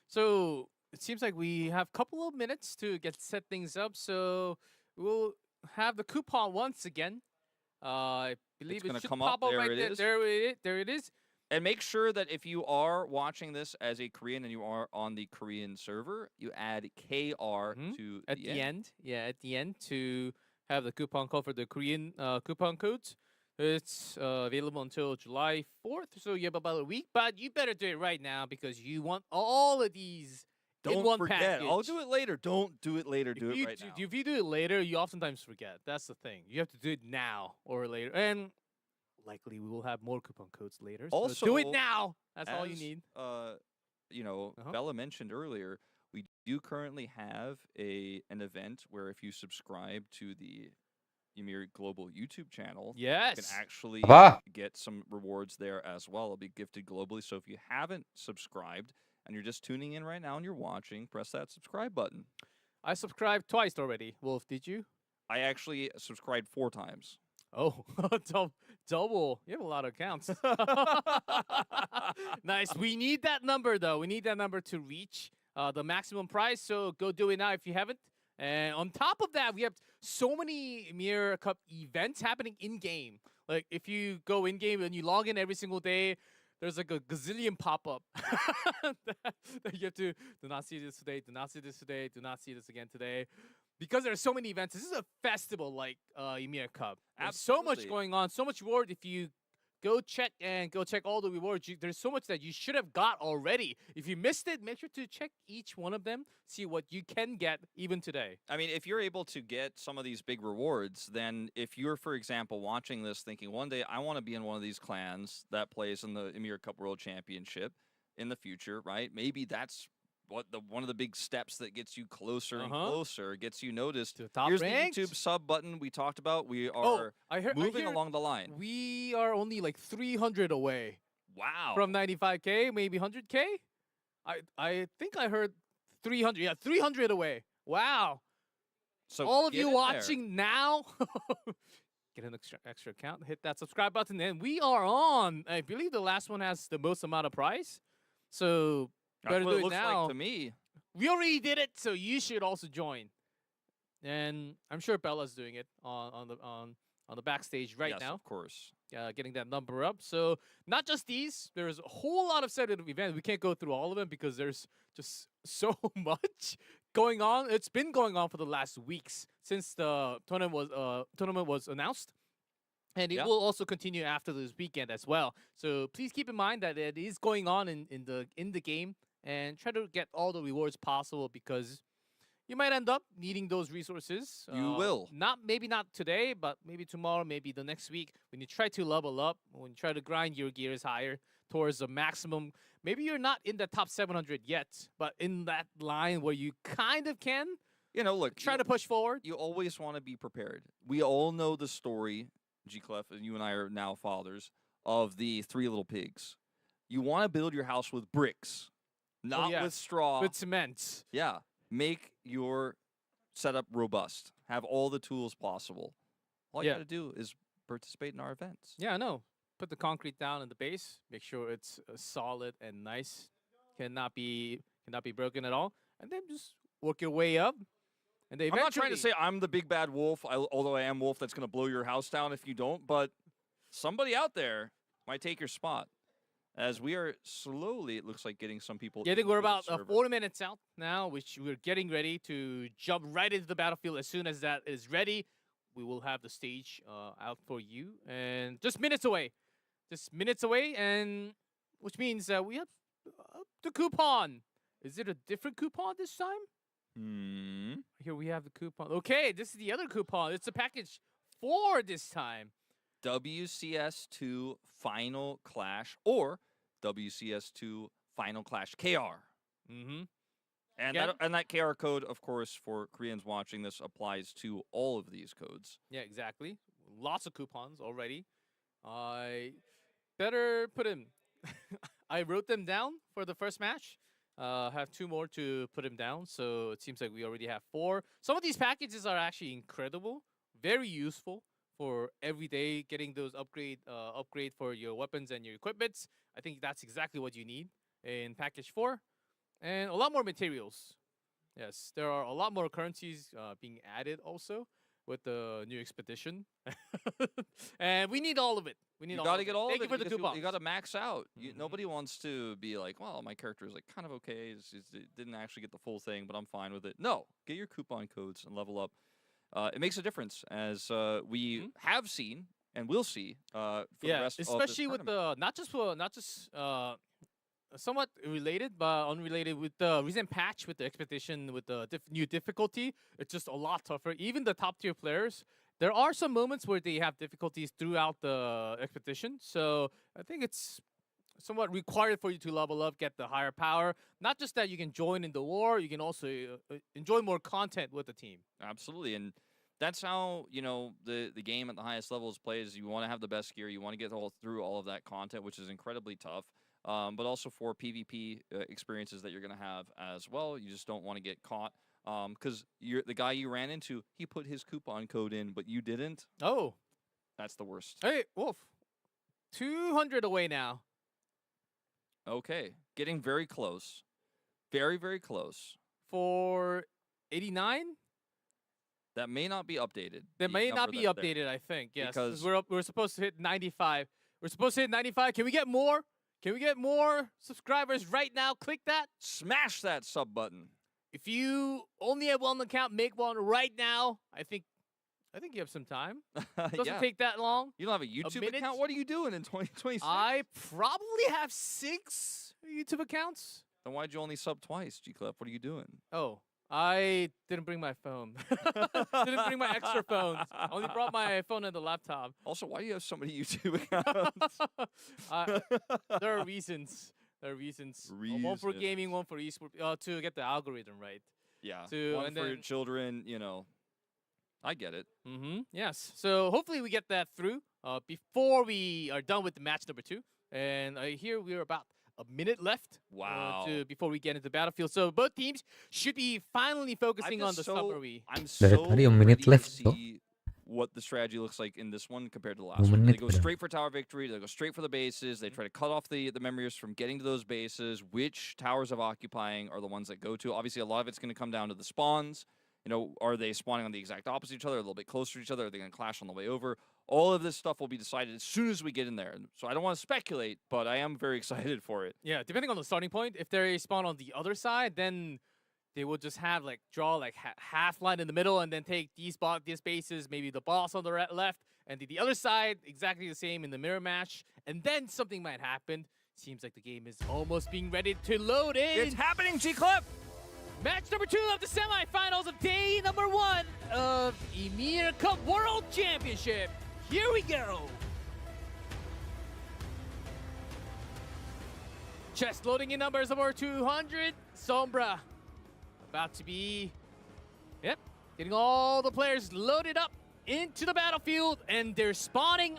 So it seems like we have a couple of minutes to set things up. So we'll have the coupon once again. I believe gonna it should come pop up. up There right it there. is. There it is. And make sure that if you are watching this as a Korean and you are on the Korean server, you add KR to At the end. Yeah, at the end to have the coupon code for the Korean coupon codes. It's available until July 4th, so you have about a week. But you better do it right now because you want all of these in Don't one forget. package. I'll do it later. Don't do it later. Do If it you right now. if you do it later, you oftentimes forget. That's the thing. You have to do it now or later, and likely we will have more coupon codes later. So do it Also, now. That's all you As need. Bella mentioned earlier, we do currently have an event where if you subscribe to the Ymir Global YouTube channel, you Yes. can actually Apa? get some rewards there as well. It'll be gifted globally. So if you haven't subscribed and you're just tuning in right now and you're watching, press that subscribe button. I subscribed twice already. Wolf, did you? I actually subscribed 4 times. Oh, double. You have a lot of accounts. Nice. We need that number, though. We need that number to reach the maximum price. So go do it now if you haven't. And on top of that, we have so many Ymir Cup events happening in-game. Like, if you go in-game and you log in every single day, there's like a gazillion pop-up that you have to do not see this today, do not see this today, do not see this again today. Because there's so many events. This is a festival like Ymir Cup. There's so much Absolutely. going on, so much reward. If you go check all the rewards, there's so much that you should have got already. If you missed it, make sure to check each one of them, see what you can get even today. I mean, if you're able to get some of these big rewards, then if you're, for example, watching this thinking, one day I want to be in one of these clans that plays in the Ymir Cup World Championship in the future, right? Maybe that's one of the big steps that gets you closer and closer, gets you noticed. To the top Here's ranked. the YouTube sub button we talked about. We Oh, are I hear along the line. we are only like 300 away Wow. from 95K, maybe 100K. I think I heard 300. Yeah, 300 away. Wow. So All of get you in there. watching now, get an extra account, hit that subscribe button, and we are on. I believe the last one has the most amount of prize, so That's better what do it it looks now. like to me. We already did it, so you should also join. And I'm sure Bella's doing it on the backstage right Yes, now, of course. getting that number up. So not just these, there's a whole lot of set of events. We can't go through all of them because there's just so much going on. It's been going on for the last weeks since the tournament was announced. And it will also continue after this weekend as well. So please keep in mind that it is going on in the game, and try to get all the rewards possible because you might end up needing those resources. You will. Maybe not today, but maybe tomorrow, maybe the next week when you try to level up, when you try to grind your gears higher towards the maximum. Maybe you're not in the top 700 yet, but in that line where you kind of can. Look, Try to push forward. You always want to be prepared. We all know the story, G-Clef, and you and I are now fathers, of the 3 little pigs. You want to build your house with bricks, not with straw. With cement. Yeah. Make your setup robust. Have all the tools possible. All you Yeah. got to do is participate in our events. Yeah, I know. Put the concrete down in the base. Make sure it's solid and nice. Cannot be broken at all. And then just work your way up. And they I'm not trying to eventually- say I'm the big bad wolf, although I am wolf that's going to blow your house down if you don't, but somebody out there might take your spot. As we are slowly, it looks like, getting some people. Yeah, I think we're into the about server. 40 minutes out now, which we're getting ready to jump right into the battlefield. As soon as that is ready, we will have the stage out for you. And just minutes away. And which means that we have the coupon. Is it a different coupon this time? Here we have the coupon. Okay, this is the other coupon. It's a package 4 this time. WCS2 Final Clash or WCS2 Final Clash KR. Mm-hmm. And Again? that KR code, of course, for Koreans watching this, applies to all of these codes. Yeah, exactly. Lots of coupons already. I better put him. I wrote them down for the first match. Have 2 more to put him down. So it seems like we already have 4. Some of these packages are actually incredible, very useful for every day. Getting those upgrade for your weapons and your equipments. I think that's exactly what you need in package 4, and a lot more materials. Yes, there are a lot more currencies being added also with the new expedition, and we need all of it. We need You all got of to get it. all Thank of you it. for the because coupons. You got to max out. Mhm. Nobody wants to be like, well, my character is like kind of okay. It didn't actually get the full thing, but I'm fine with it. No, get your coupon codes and level up. It makes a difference, as we have seen and will see for the rest of this especially with tournament. the not just somewhat related but unrelated with the recent patch with the expedition with the new difficulty. It's just a lot tougher. Even the top tier players, there are some moments where they have difficulties throughout the expedition. So I think it's somewhat required for you to level up, get the higher power. Not just that you can join in the war, you can also enjoy more content with the team. Absolutely, and that's how the game at the highest level is played. Is you want to have the best gear, you want to get through all of that content, which is incredibly tough. But also for PvP experiences that you're going to have as well. You just don't want to get caught because the guy you ran into, he put his coupon code in, but you didn't. Oh, That's the worst. hey, Wolf. 200 away now. Okay, getting very close. Very, very close. For 89? That may not be updated. That the may not number be that's there. updated, I think. Yes, Because- we're supposed to hit 95. We're supposed to hit 95. Can we get more? Can we get more subscribers right now? Click that. Smash that sub button. If you only have one account, make one right now. I think you have some time. Doesn't Yeah. take that long. You don't have a YouTube minute? account? What are you doing in 2026? I probably have 6 YouTube accounts. Then why'd you only sub twice, G-Clip? What are you doing? Oh, I didn't bring my phone. Didn't bring my extra phones. I only brought my phone and the laptop. Also, why do you have so many YouTube accounts? There are reasons. There are reasons. One for gaming, one for esports, to get the algorithm right. Yeah. To- One and for then- children, I get it. Mm-hmm. Yes. So hopefully we get that through before we are done with the match number 2. And here we're about a minute left. Wow. Before we get into the battlefield. So both teams should be finally focusing on the summary. I'm Dari so tadi a minute ready to left, toh. see what the strategy looks like in this one compared to the last 2 one. They menit go udah. straight for tower victory. They go straight for the bases. They try to cut off the members from getting to those bases. Which towers of occupying are the ones that go to? Obviously, a lot of it's going to come down to the spawns. Are they spawning on the exact opposite of each other, a little bit closer to each other? Are they going to clash on the way over? All of this stuff will be decided as soon as we get in there. So I don't want to speculate, but I am very excited for it. Yeah, depending on the starting point, if they spawn on the other side, then they will just have draw half line in the middle and then take these bases, maybe the boss on the left, and the other side exactly the same in the mirror match, and then something might happen. Seems like the game is almost being ready to load in. It's happening, G-Clip! Match number 2 of the semifinals of day number 1 of Ymir Cup World Championship. Here we go. Chest loading in numbers over 200. Sombra about to be, getting all the players loaded up into the battlefield, and they're spawning.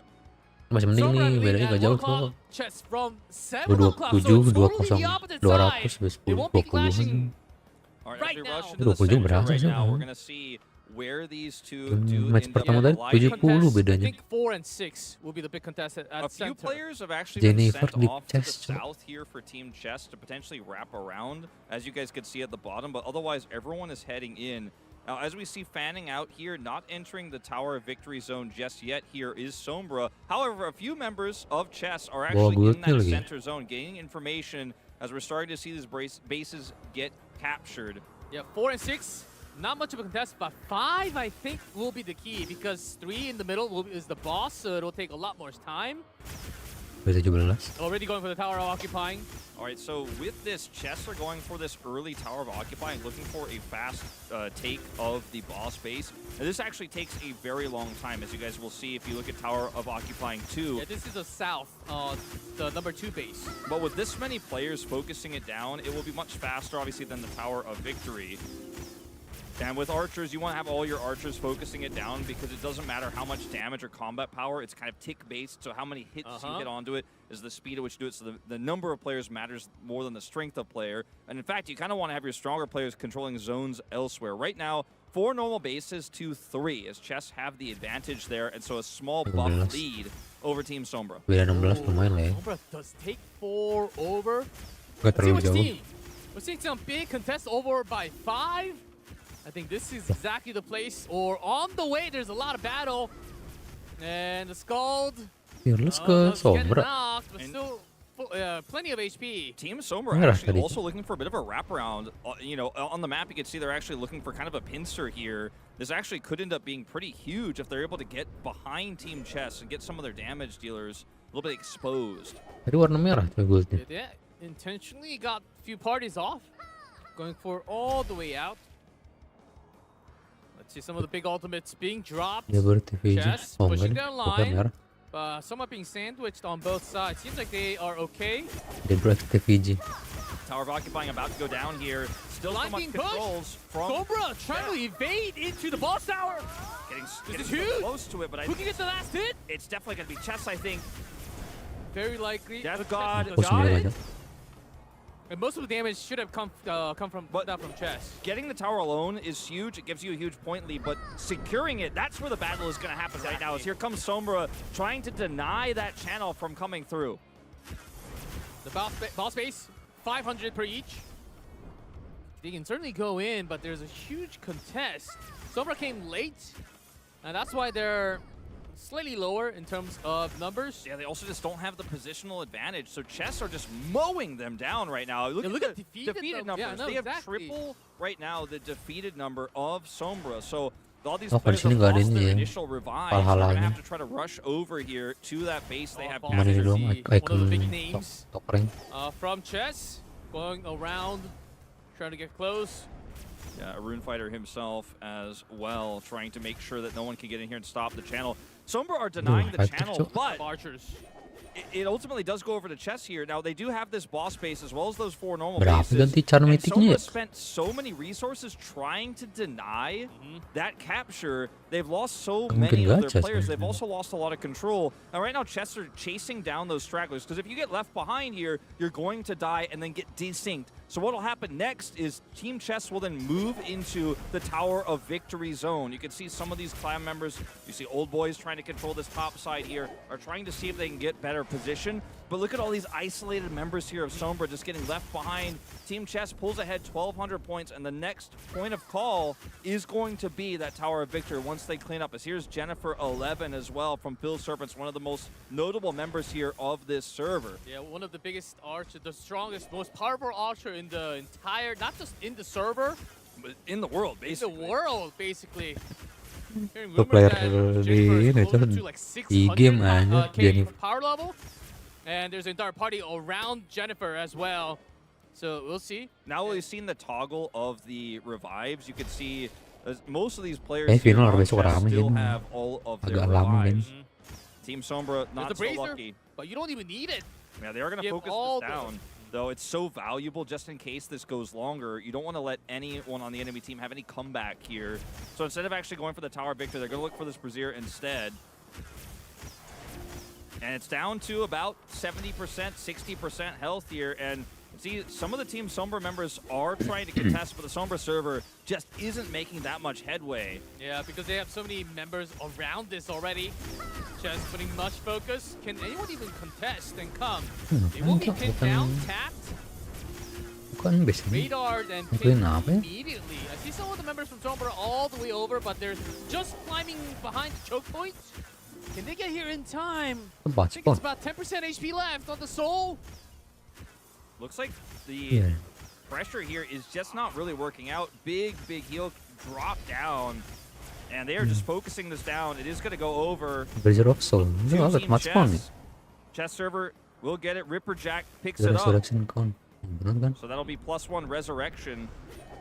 Masih mending Sombra nih, lead bedanya at gak jauh 1 o'clock. tuh. Chest from 7 o'clock, so 27, totally 20, the opposite 200, side. 10, They won't be 20. clashing. All right, Right as we now. rush into Udah the 20 signature berasa right sih, now, Bang? we're going to see where these two do match end up pertama tadi colliding. 70 Contest, I bedanya. think 4 and 6 will be the big contest at A few center. players have actually been Jennifer sent di off to the chest, Cok. south here for Team Chess to potentially wrap around, as you guys could see at the bottom, but otherwise everyone is heading in. Now, as we see fanning out here, not entering the Tower of Victory zone just yet here is Sombra. However, a few members of Chess are actually in that lagi. center zone, gaining information as we're starting to see these bases get captured. Yeah, 4 and 6, not much of a contest, but 5 I think will be the key because 3 in the middle is the boss, so it'll take a lot more time. 17. Already going for the Tower of Occupying. All right, so with this, Chess are going for this early Tower of Occupying, looking for a fast take of the boss base. And this actually takes a very long time, as you guys will see if you look at Tower of Occupying 2. Yeah, this is the south, the number 2 base. But with this many players focusing it down, it will be much faster, obviously, than the Tower of Victory. And with archers, you want to have all your archers focusing it down because it doesn't matter how much damage or combat power. It's kind of tick-based, so how many hits you hit onto it is the speed at which you do it. So the number of players matters more than the strength of player. And in fact, you kind of want to have your stronger players controlling zones elsewhere. Right now, 4 normal bases to 3, as Chess have the advantage there, and so a small buff lead over Team Sombra. Beda 16 lumayan lah ya. Sombra does take 4 over. Gak Let's see terlalu which jauh. team. We're seeing some big contests over by 5. I think this is exactly the place, or on the way, there's a lot of battle. And the Scald Fearless ke does get Sombra. knocked, but still plenty of HP. Team Sombra Merah actually tadi. also looking for a bit of a wraparound. You know, on the map you can see they're actually looking for kind of a pincer here. This actually could end up being pretty huge if they're able to get behind Team Chess and get some of their damage dealers a little bit exposed. Tadi warna merah coy goldnya. They intentionally got a few parties off, going for all the way out. Let's see some of the big ultimates being dropped. Dia ber-TV aja. Chess Oh pushing enggak down nih. Bukan line. merah. Somewhat being sandwiched on both sides. Seems like they are okay. Dia ber-TV aja. Tower of Occupying about to go down here. Still so Line much being controls from Cobra trying to evade into the boss tower. getting is so huge. close to it, but I Who think can get the last hit? it's definitely going to be Chess, I think. Very likely. Death Chess God. got Oh 9 it. aja. And most of the damage should have come from not from Chess. Getting the tower alone is huge. It gives you a huge point lead, but securing it, that's where the battle is going to happen right now. As here comes Sombra trying to deny that channel from coming through. The boss base, 500 per each. They can certainly go in, but there's a huge contest. Sombra came late, and that's why they're slightly lower in terms of numbers. Yeah, they also just don't have the positional advantage, so Chess are just mowing them down right now. Look, Yeah, look at at the defeated defeated num- yeah, numbers. no, They have exactly. triple right now the defeated number of Sombra. So all these Oh, players sini have nggak ada lost ini their ya, initial revives. They're going to Valhalla-nya. have to try to rush over here to that base they have. Oh, Cuma ini Jersey, doang one of the icon big names. top rank. From Chess, going around, trying to get close. Yeah, a rune fighter himself as well, trying to make sure that no one can get in here and stop the channel. Sombra are denying the fighter, channel, Cok. but Archers. it ultimately does go over to Chess here. Now, they do have this boss base as well as those 4 normal Berapa bases. ganti charm And mythicnya ya? Sombra spent so many resources trying to deny that capture. They've lost so Mungkin many of gacha their players. They've sebenarnya. also lost a lot of control. And right now, Chess are chasing down those stragglers, because if you get left behind here, you're going to die and then get desynced. So what will happen next is Team Chess will then move into the Tower of Victory zone. You can see some of these clan members, you see old boys trying to control this top side here, are trying to see if they can get better position. But look at all these isolated members here of Sombra just getting left behind. Team Chess pulls ahead 1,200 points, and the next point of call is going to be that Tower of Victory once they clean up. As here's Jennifer 11 as well from Phil Serpents, one of the most notable members here of this server. Yeah, one of the biggest archers, the strongest, most powerful archer in the entire, not just in the server, But in the world, in the basically. world, basically. Hearing Pro rumors player that di Jennifer is ini closer tuh to like di game 600 aja K Jennifer. power level, and there's an entire party around Jennifer as well. So we'll see. Now we've seen the toggle of the revives. You can see most of these players Kayaknya here final on besok Chess rame still jadi have all of their agak lama revives. ini. Team Sombra There's not the so brazier, lucky. but you don't even need it. Yeah, they are going to Give focus all this the- down. Though it's so valuable just in case this goes longer. You don't want to let anyone on the enemy team have any comeback here. So instead of actually going for the Tower Victor, they're going to look for this Brazier instead. And it's down to about 70%, 60% health here. And See, some of the Team Sombra members are trying to contest, but the Sombra server just isn't making that much headway. Yeah, because they have so many members around this already. Just putting much focus. Can anyone even contest and come? They will be pinned down, tapped, Bukan base ini. radared, and Mungkin pinned apa ya? immediately. I see some of the members from Sombra all the way over, but they're just climbing behind the choke point. Can they get here in time? I Tempat think it's spawn. about 10% HP left on the soul. Looks like the Iya. pressure here is just not really working out. Big heal drop down. And they are just focusing this down. It is going to go over Brazier of Soul. to Itu agak Team tempat spawn nih. Chess. Chess server will get it. Ripper Jack picks it up. Resurrection count. Bener kan? So that'll be +1 resurrection.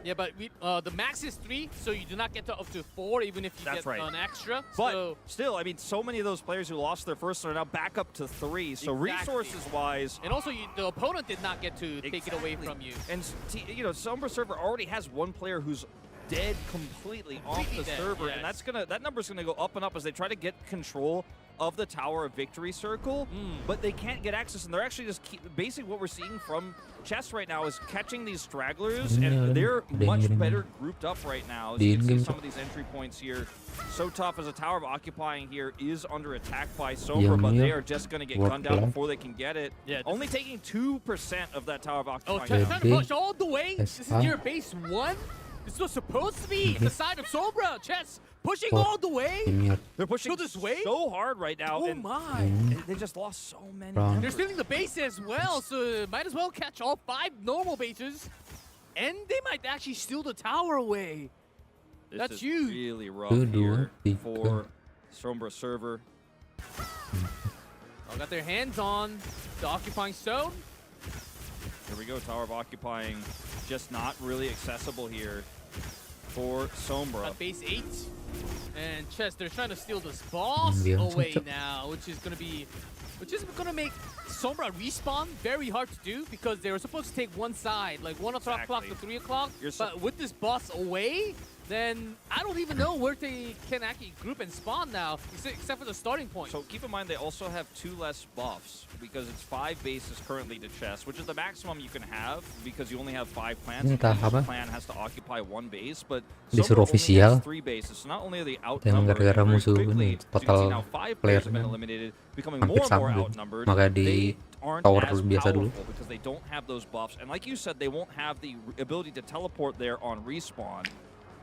Yeah, but the max is 3, so you do not get to up to 4, even if you That's get right. an extra. But So still, I mean, so many of those players who lost their first are now back up to 3. So Exactly. resources-wise, and also, the opponent did not get to take it away Exactly. from you. And you know, Sombra server already has one player who's dead completely off the Completely dead, server, yes. and that number's gonna go up and up as they try to get control of the Tower of Victory circle, but they can't get access, and they're actually just basically what we're seeing from Chess right now is catching these stragglers, Yeah, and they're ada yang much ngirim. better grouped up right now. As Di you can see in-game some tuh. of these entry points here, so tough as a Tower of Occupying here is under attack by Sombra, but they Ymir are just gonna get work gunned down plan. before they can get it. Yeah, Only taking 2% of that Tower of Oh, Occupying. trying now. to Big. push all the way. This is Yes, near base 1. This was supposed to be the side of Sombra. Chess pushing Oh. all the way. Ymir. They're pushing Go this way? so hard right now, Oh and my. they just lost so many. Wrong. They're members. stealing the base as well, so might as well catch all 5 normal bases. And they might actually steal the tower away. This That's is huge. really rough Two, here two, for Sombra server. All got their hands on the occupying stone. Here we go, Tower of Occupying, just not really accessible here for Sombra. At base 8. And Chess, they're trying to steal this boss Yeah. away now, which is gonna make Sombra respawn very hard to do because they were supposed to take one side, like 1 o'clock Exactly. to 3 o'clock. You're so- But with this boss away, then I don't even know where they can actually group and spawn now, except for the starting point. So keep in mind they also have 2 less buffs because it's 5 bases currently to Chess, which is the maximum you can have because you only have 5 clans. Entah Each apa. clan has to occupy 1 base, but Disuruh Sombra only official. has 3 bases. So not only are they Dan outnumbered gara-gara very musuh quickly, ini as you can see total now 5 players have been playernya eliminated, becoming hampir more and more sama. outnumbered. Maka di They aren't tower as biasa dulu. powerful because they don't have those buffs, and like you said, they won't have the ability to teleport there on respawn.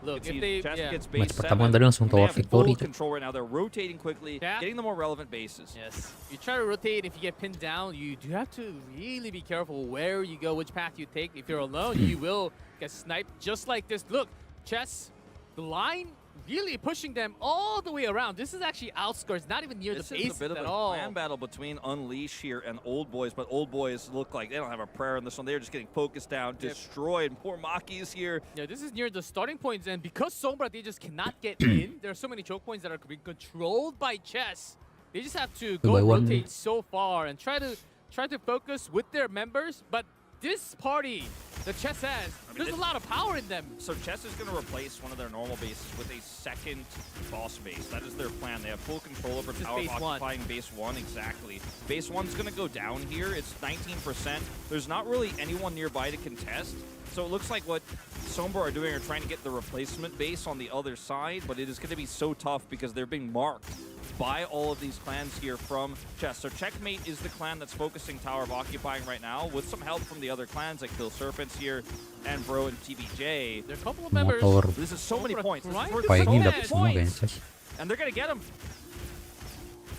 Look, You if can they, see Chess yeah. gets Match base pertama 7. tadi langsung They tower have victory. full control right now. They're rotating quickly, Yeah. getting the more relevant bases. Yes. You try to rotate, if you get pinned down, you do have to really be careful where you go, which path you take. If you're alone, you will get sniped just like this. Look, Chess, the line really pushing them all the way around. This is actually outskirts, not even near This the is base a bit of at a all. clan battle between Unleash here and Old Boys, but Old Boys look like they don't have a prayer in this one. They're just getting focused down, Yep. destroyed. Poor Maki's here. Yeah, this is near the starting points, and because Sombra, they just cannot get in. There are so many choke points that are being controlled by Chess. They just have to go by one. rotate so far and try to focus with their members. But this party that Chess has, there's a lot of power in them. So Chess is going to replace one of their normal bases with a second boss base. That is their plan. They have full control over This is Tower base 1. occupying base 1, exactly. Base 1's going to go down here. It's 19%. There's not really anyone nearby to contest. So it looks like what Sombra are doing are trying to get the replacement base on the other side, but it is going to be so tough because they're being marked by all of these clans here from Chess. So Checkmate is the clan that's focusing Tower of Occupying right now with some help from the other clans like Bill Serpents here and Bro and TBJ. There are a couple of Semua members. tower This is so many Sombra points. This is trying worth to so paying many dapat semua kayaknya. points. Chess. And they're going to get him.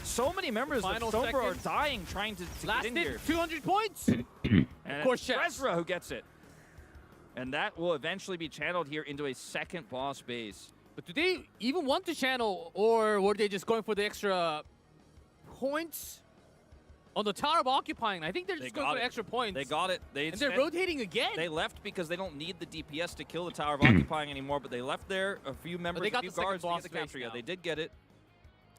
So many members of Final Sombra are second. dying trying to get Last in hit, here. 200 points. And course, it's Chess. Rezra who gets it. And that will eventually be channeled here into a second boss base. But do they even want to channel, or were they just going for the extra points on the Tower of Occupying? I think they're They just going got for it. the extra points. They got it. They and they're instead- rotating again. They left because they don't need the DPS to kill the Tower of Occupying anymore, but they left there a few members, they got a few the second guards to boss get the base capture. Yeah, now. they did get it.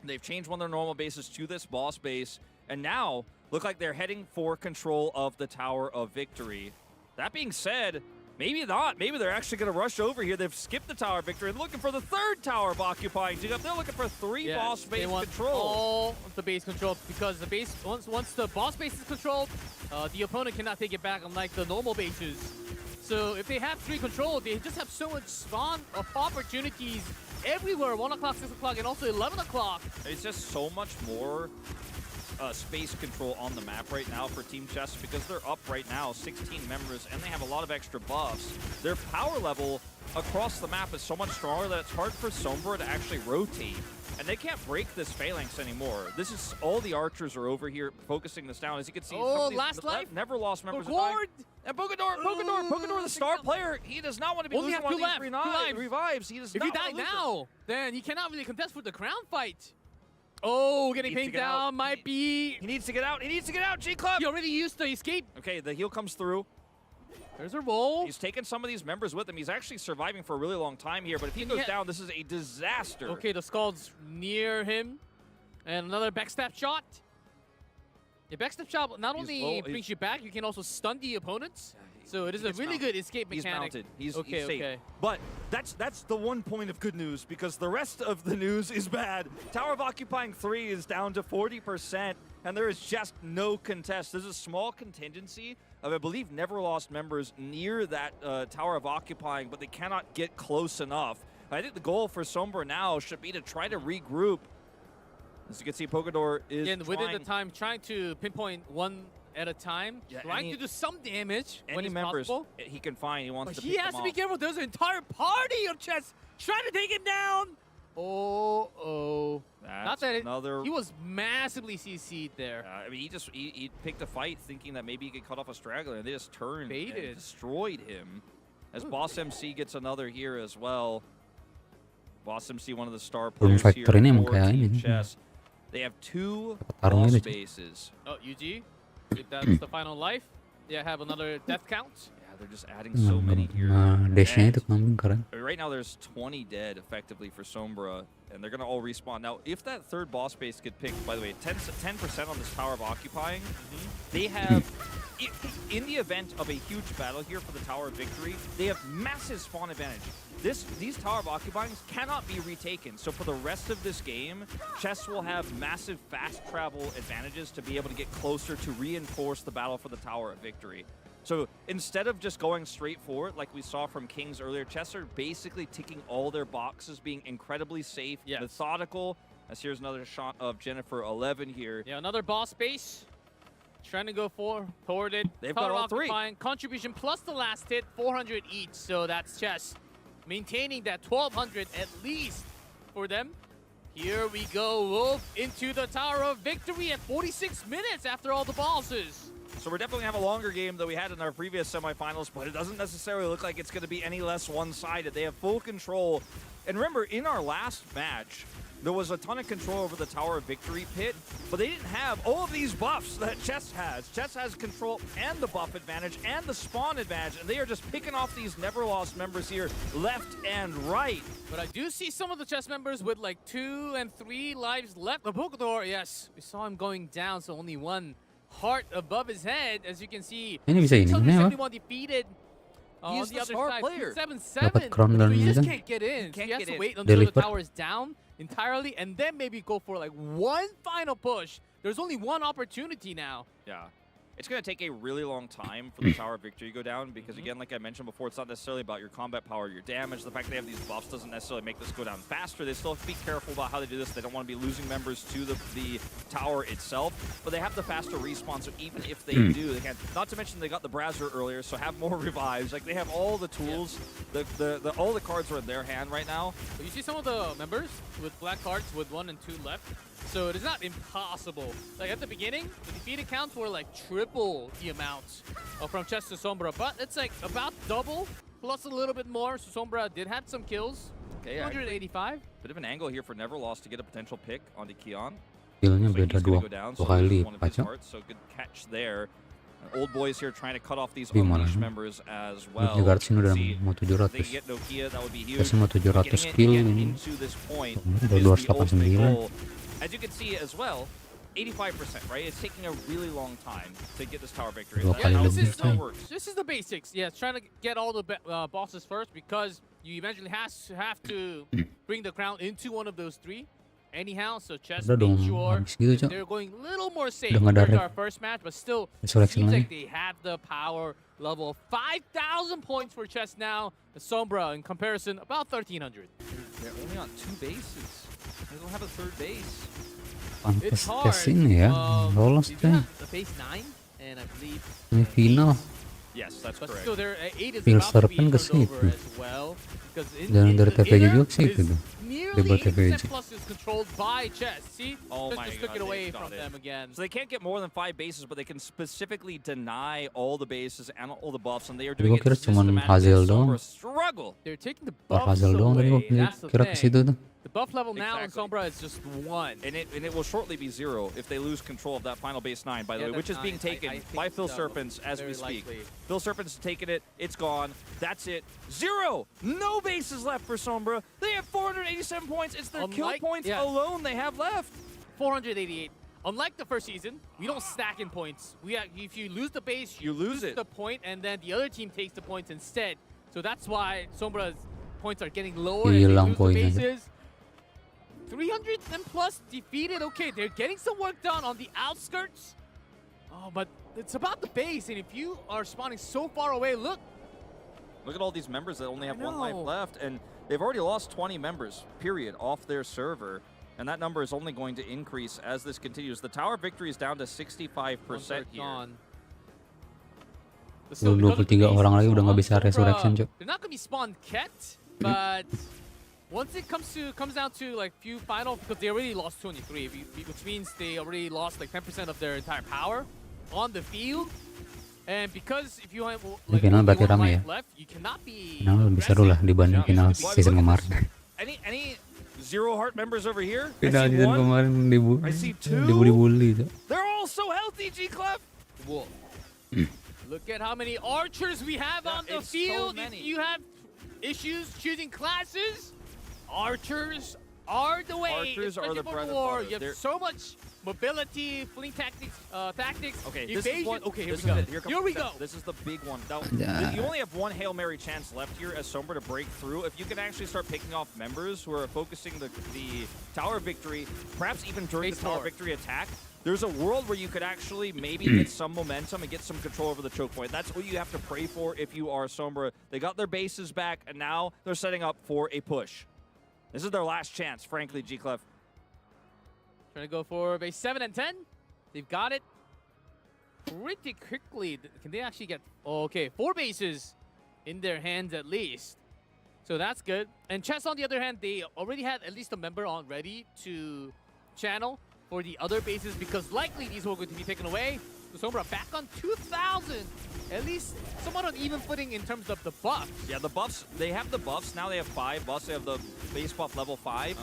They've changed one of their normal bases to this boss base, and now look like they're heading for control of the Tower of Victory. That being said, Maybe not. Maybe they're actually going to rush over here. They've skipped the Tower of Victory and looking for the third Tower of Occupying. They're looking for 3 boss base they want control. all of the base control because the base once the boss base is controlled, the opponent cannot take it back unlike the normal bases. So if they have 3 control, they just have so much spawn of opportunities everywhere. 1 o'clock, 6 o'clock, and also 11 o'clock. It's just so much more space control on the map right now for Team Chess because they're up right now, 16 members, and they have a lot of extra buffs. Their power level across the map is so much stronger that it's hard for Sombra to actually rotate. And they can't break this phalanx anymore. This is all the archers are over here focusing this down. As you can see, Oh, last life. Never lost members. Lord. And Pogador, the star player, he does not want to be Only losing have one of two these left, revives. He does If not you die want to lose now, then he cannot really contest for the crown fight. Oh, getting Needs to pinned get out. down might be. He needs to get out. He needs to get out. G-Club. He already used the escape. Okay, the heal comes through. There's a roll. He's taken some of these members with him. He's actually surviving for a really long time here, but if he goes down, this is a disaster. Okay, the Scald's near him. And another backstab shot. The backstab shot not only brings you back, you can also stun the opponents. So it is a really good escape mechanic. He's mounted. He's safe. Okay. But that's the one point of good news because the rest of the news is bad. Tower of Occupying 3 is down to 40%, and there is just no contest. There's a small contingency of, I believe, never lost members near that Tower of Occupying, but they cannot get close enough. I think the goal for Sombra now should be to try to regroup. As you can see, Pogador is within the time, trying to pinpoint one at a time, trying to do some damage when it's possible. He can find. He wants But to he pick has them to be off. careful. There's an entire party of chess trying to take him down. Oh. Not that he was massively CC'd there. I mean, he picked a fight thinking that maybe he could cut off a straggler, and they just turned and Baited. destroyed him. As Boss MC gets another here as well. Boss MC, one of the star players here for Team Chess. They have 2 boss bases. Oh, UG, if that's the final life, they have another death count. Yeah, they're just adding so many here. Right now, there's 20 dead effectively for Sombra, and they're going to all respawn. Now, if that third boss base get picked, by the way, 10% on this Tower of Occupying, they have, in the event of a huge battle here for the Tower of Victory, they have massive spawn advantage. These Tower of Occupyings cannot be retaken. So for the rest of this game, Chess will have massive fast travel advantages to be able to get closer to reinforce the battle for the Tower of Victory. So instead of just going straight forward like we saw from Kings earlier, Chess are basically ticking all their boxes, being incredibly safe, methodical. As here's another shot of Jennifer 11 here. Yeah, another boss base. Trying to go toward it. They've got all 3. Contribution plus the last hit, 400 each. So that's Chess maintaining that 1,200 at least for them. Here we go, Wolf into the Tower of Victory at 46 minutes after all the bosses. So we're definitely going to have a longer game than we had in our previous semifinals, but it doesn't necessarily look like it's going to be any less one-sided. They have full control. And remember, in our last match, there was a ton of control over the Tower of Victory pit, but they didn't have all of these buffs that Chess has. Chess has control and the buff advantage and the spawn advantage, and they are just picking off these never lost members here left and right. But I do see some of the Chess members with like 2 and 3 lives left. The Pogador, yes, we saw him going down, so only 1 heart above his head. As you can see, 71 defeated. He's the star player. 7-7. He just can't get in. He has to wait until the tower is down entirely and then maybe go for like 1 final push. There's only 1 opportunity now. Yeah. It's going to take a really long time for the Tower of Victory to go down because, again, like I mentioned before, it's not necessarily about your combat power, your damage. The fact that they have these buffs doesn't necessarily make this go down faster. They still have to be careful about how they do this. They don't want to be losing members to the tower itself, but they have the faster respawn, so even if they do, they can. Not to mention they got the Brasser earlier, so have more revives. Like, they have all the tools. All the cards are in their hand right now. But you see some of the members with black cards with 1 and 2 left. So it is not impossible. Like at the beginning, the defeated counts were like triple the amounts from Chess to Sombra, but it's like about double plus a little bit more. So Sombra did have some kills. Okay, 185. Bit of an angle here for Neverlost to get a potential pick onto Kion. Skillnya beda 2 kali lipat. So good catch there. Old boys here trying to cut off these unleashed members as well. Juga sini udah mau 700. Kasih mau 700 skill ini. Into this point Udah 289. As you can see as well, 85%, right? It's taking a really long time to get this tower victory. Dua That's kali how lebih, this coy. works. This is the basics. Yeah, trying to get all the bosses first because you eventually have to bring the crown into one of those three. Anyhow, so just Udah make dong, sure habis gitu, Cok. they're going a little more safe Udah nggak ada compared to our first match, but still resurrection seems lagi. like they have the power level of 5,000 points for chess now. The Sombra, in comparison, about 1,300. They're only on 2 bases. They don't have a 3rd base. It's Pantes hard. tes ini ya, lolos They do deh. have the base 9, and I believe Semifinal. Yes, that's but correct. still, their 8 is Phil about to be Serpent ke turned over situ. as well. Because Jangan dari TVJ juga ke situ is tuh. nearly Debat 80% TVJ. plus is controlled by chess. See? Oh Just my took God, it away they've got from it. them again. So they can't get more than 5 bases, but they can specifically deny all the bases and all the buffs, and they are Tadi doing gua kira it cuman systematically. Hazel Sombra doang. struggle. They're taking the Or buffs puzzle doang tadi gua away. That's the kira ke thing. situ tuh. The buff level now in Exactly. Sombra is just 1. And it will shortly be 0 if they lose control of that final base 9, by the Yeah, way, which is that's being nine. taken I think by Phil so. Serpents as we Very speak. likely. Phil Serpents taking it. It's gone. That's it. 0. No bases left for Sombra. They have 487 points. It's their kill Unlike- points yeah. alone they have left. 488. Unlike the first season, we don't stack in points. If you lose the base, You lose it. the point, and then the other team takes the points instead. So that's why Sombra's points are getting lower as they Hilang lose the poinnya. bases. 300 and plus defeated. Okay, they're getting some work done on the outskirts. Oh, but it's about the base, and if you are spawning so far away, look. Look at all these members that only have 1 life know. left, and they've already lost 20 members, period, off their server. And that number is only going to increase as this continues. The tower victory is down to 65% here. Gone. Lu 23 orang lagi udah nggak bisa resurrection, Cok. They're not gonna be spawned kept, but once it comes down to like few final, because they already lost 23, which means they already lost like 10% of their entire power on the field. And because if you have like final only berarti 1 rame life ya? left, you cannot be Final lebih seru lah dibanding Yeah. final Well, season look at kemarin. Any 0 heart members over here? Final I see season 1. kemarin I see 2. dibully, Cok. They're all so healthy, G-Clef. Whoa. Look at how many archers we have Yeah, on the it's so field. many. If you have issues choosing classes, archers are the way. Archers are especially the for bread and war. butter. You have They're- so much mobility, fleeing tactics, Okay, this is evasion. one. Okay, here this we go. is it. Here we go. This is the big one. Now, Yeah. you only have 1 Hail Mary chance left here as Sombra to break through. If you can actually start picking off members who are focusing the tower victory, perhaps even during Base the tower 4. victory attack, there's a world where you could actually maybe get some momentum and get some control over the choke point. That's what you have to pray for if you are Sombra. They got their bases back, and now they're setting up for a push. This is their last chance, frankly, G-Clef. Trying to go for base 7 and 10. They've got it pretty quickly. Can they actually get... Oh, okay, 4 bases in their hands at least. So that's good. And Chess, on the other hand, they already had at least a member on ready to channel for the other bases because likely these were going to be taken away. So Sombra back on 2,000. At least somewhat on even footing in terms of the buffs. Yeah, the buffs, they have the buffs. Now they have 5 buffs. They have the base buff level 5,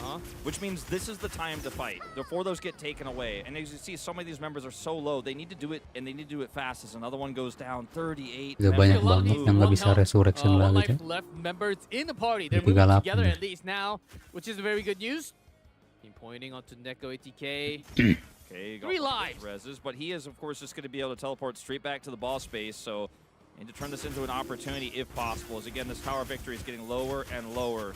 which means this is the time to fight before those get taken away. And as you see, some of these members are so low. They need to do it, and they need to do it fast as another one goes down. 38. Udah members. banyak A lot of banget these yang nggak one bisa health, resurrection one lagi, life Cok. left members in the party. They're Di moving 38 together nih. at least now, which is very good news. Keep pointing onto Neko ATK. Okay, got 3 one of lives. those reses, but he is, of course, just going to be able to teleport straight back to the ball space. So, need to turn this into an opportunity if possible. As again, this tower victory is getting lower and lower.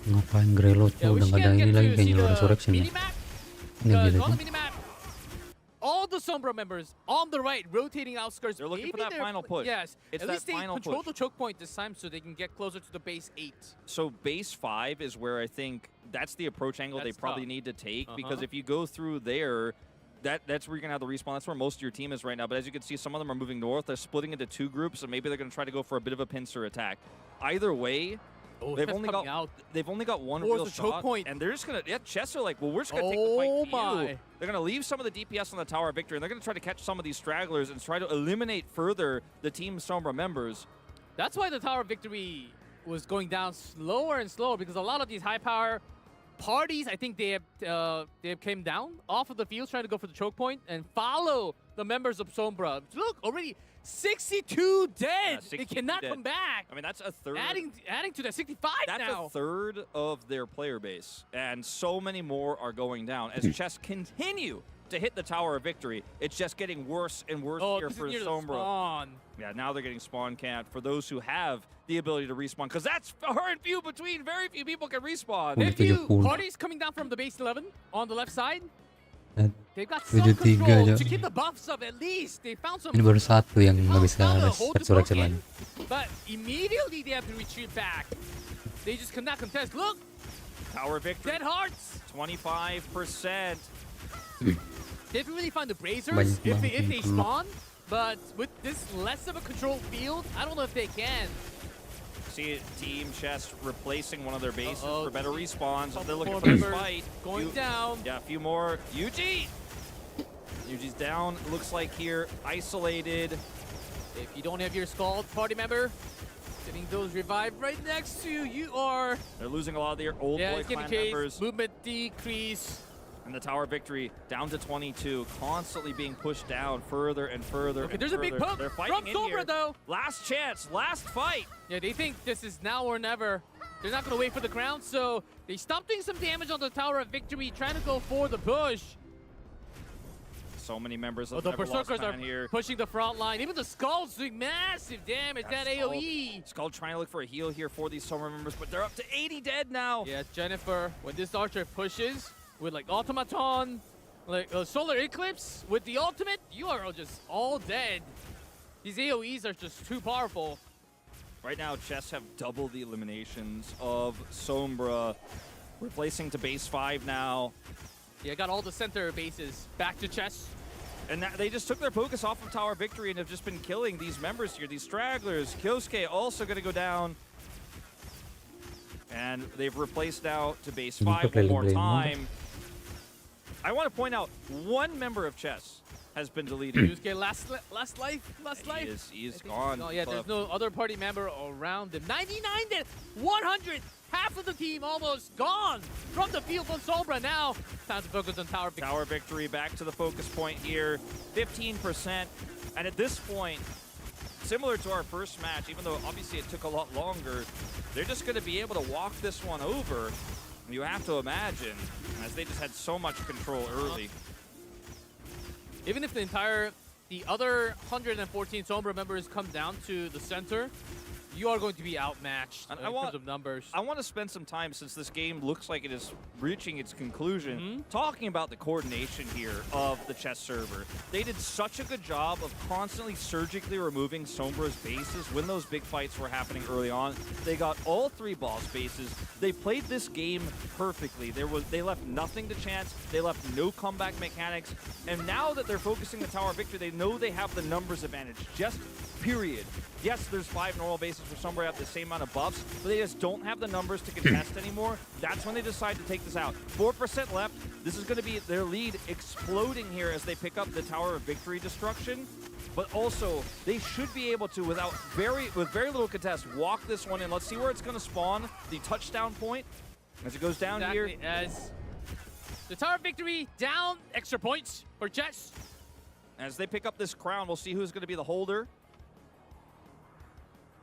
Ngapain Grelo, Yeah, Cok? we Udah should nggak ada get ini lagi to kayak see nyuruh the resurrection ya. minimap. Ini Because gitu on the kan. minimap, all the Sombra members on the right, rotating outskirts. They're looking for maybe that they're- final push. Yes, It's at that least they final control push. the choke point this time so they can get closer to the base 8. So base 5 is where I think that's the approach angle they That's probably tough. need to take, because if you go through there, that's where you're going to have the respawn. That's where most of your team is right now. But as you can see, some of them are moving north. They're splitting into 2 groups, and maybe they're going to try to go for a bit of a pincer attack. Either way, Oh, they've Chess only coming got out. one Towards real the choke shot, point. and they're just gonna Chess are like, well, we're just gonna take the fight Oh to my. you. They're gonna leave some of the DPS on the tower of victory, and they're gonna try to catch some of these stragglers and try to eliminate further the Team Sombra members. That's why the Tower of Victory was going down slower and slower, because a lot of these high power parties, I think they have came down off of the field trying to go for the choke point and follow the members of Sombra. Look, already 62 dead. They 62 cannot dead. come back. I mean, that's a third. Adding to that 65 That's now. a third of their player base, and so many more are going down as Chess continue to hit the Tower of Victory. It's just getting worse and worse here this for is near the Sombra. spawn. Yeah, now they're getting spawn camped for those who have the ability to respawn, because that's far and few between. Very few people can respawn. If you 70. parties coming down from the base 11 on the left side, Eh, they've got some 73, control Jo. to keep the buffs up at least. They found some. Ini baru satu yang nggak bisa hold the resurrection lagi. broken, but immediately they have to retreat back. They just cannot contest. Look, Tower Victory, dead hearts. 25%. They can really find the Brazers Banyak if banget they yang kena. spawn, but with this less of a controlled field, I don't know if they can. See Team Chess replacing one of their bases Uh-oh. for better respawns. They're looking More for a members fight. going down. Yeah, a few more. Yuji! Yuji's down. Looks like here, isolated. If you don't have your Scald party member, getting those revived right next to you, you are. They're losing a lot of their old boy It's getting clan chased. members. Movement decrease. And the Tower Victory down to 22, constantly being pushed down further and further. Okay, and there's a big further. poke They're from fighting in Sombra here. though. Last chance, last fight. Yeah, they think this is now or never. They're not going to wait for the crown, so they stop doing some damage on the Tower of Victory, trying to go for the push. So many members Oh, of the the Berserkers are here. pushing the front line. Even the Skull's doing massive damage. Yeah, That AoE. Skull trying to look for a heal here for these Sombra members, but they're up to 80 dead now. Yeah, Jennifer, when this archer pushes with like Automaton, like Solar Eclipse, with the ultimate, you are just all dead. These AoEs are just too powerful. Right now, Chess have double the eliminations of Sombra, replacing to base 5 now. Yeah, got all the center bases back to chess. And they just took their focus off of Tower Victory and have just been killing these members here, these stragglers. Kyosuke also going to go down. And they've replaced now to base 5 one more time. I want to point out, one member of Chess has been deleted. Yusuke, last life. He is gone. Oh yeah, there's no other party member around him. 99 dead, 100. Half of the team almost gone from the field from Sombra. Now, time to focus on Tower Victory. Tower Victory back to the focus point here, 15%. And at this point, similar to our first match, even though obviously it took a lot longer, they're just going to be able to walk this one over. You have to imagine, as they just had so much control early. Even if the other 114 Sombra members come down to the center, you are going to be outmatched in terms of numbers. I want to spend some time, since this game looks like it is reaching its conclusion, talking about the coordination here of the chess server. They did such a good job of constantly surgically removing Sombra's bases when those big fights were happening early on. They got all 3 boss bases. They played this game perfectly. They left nothing to chance. They left no comeback mechanics. And now that they're focusing the Tower Victory, they know they have the numbers advantage. Just period. Yes, there's 5 normal bases for Sombra have the same amount of buffs, but they just don't have the numbers to contest anymore. That's when they decide to take this out. 4% left. This is going to be their lead exploding here as they pick up the Tower of Victory destruction. But also, they should be able to, with very little contest, walk this one in. Let's see where it's going to spawn. The touchdown point as it goes down here. As the Tower of Victory down, extra points for Chess. As they pick up this crown, we'll see who's going to be the holder.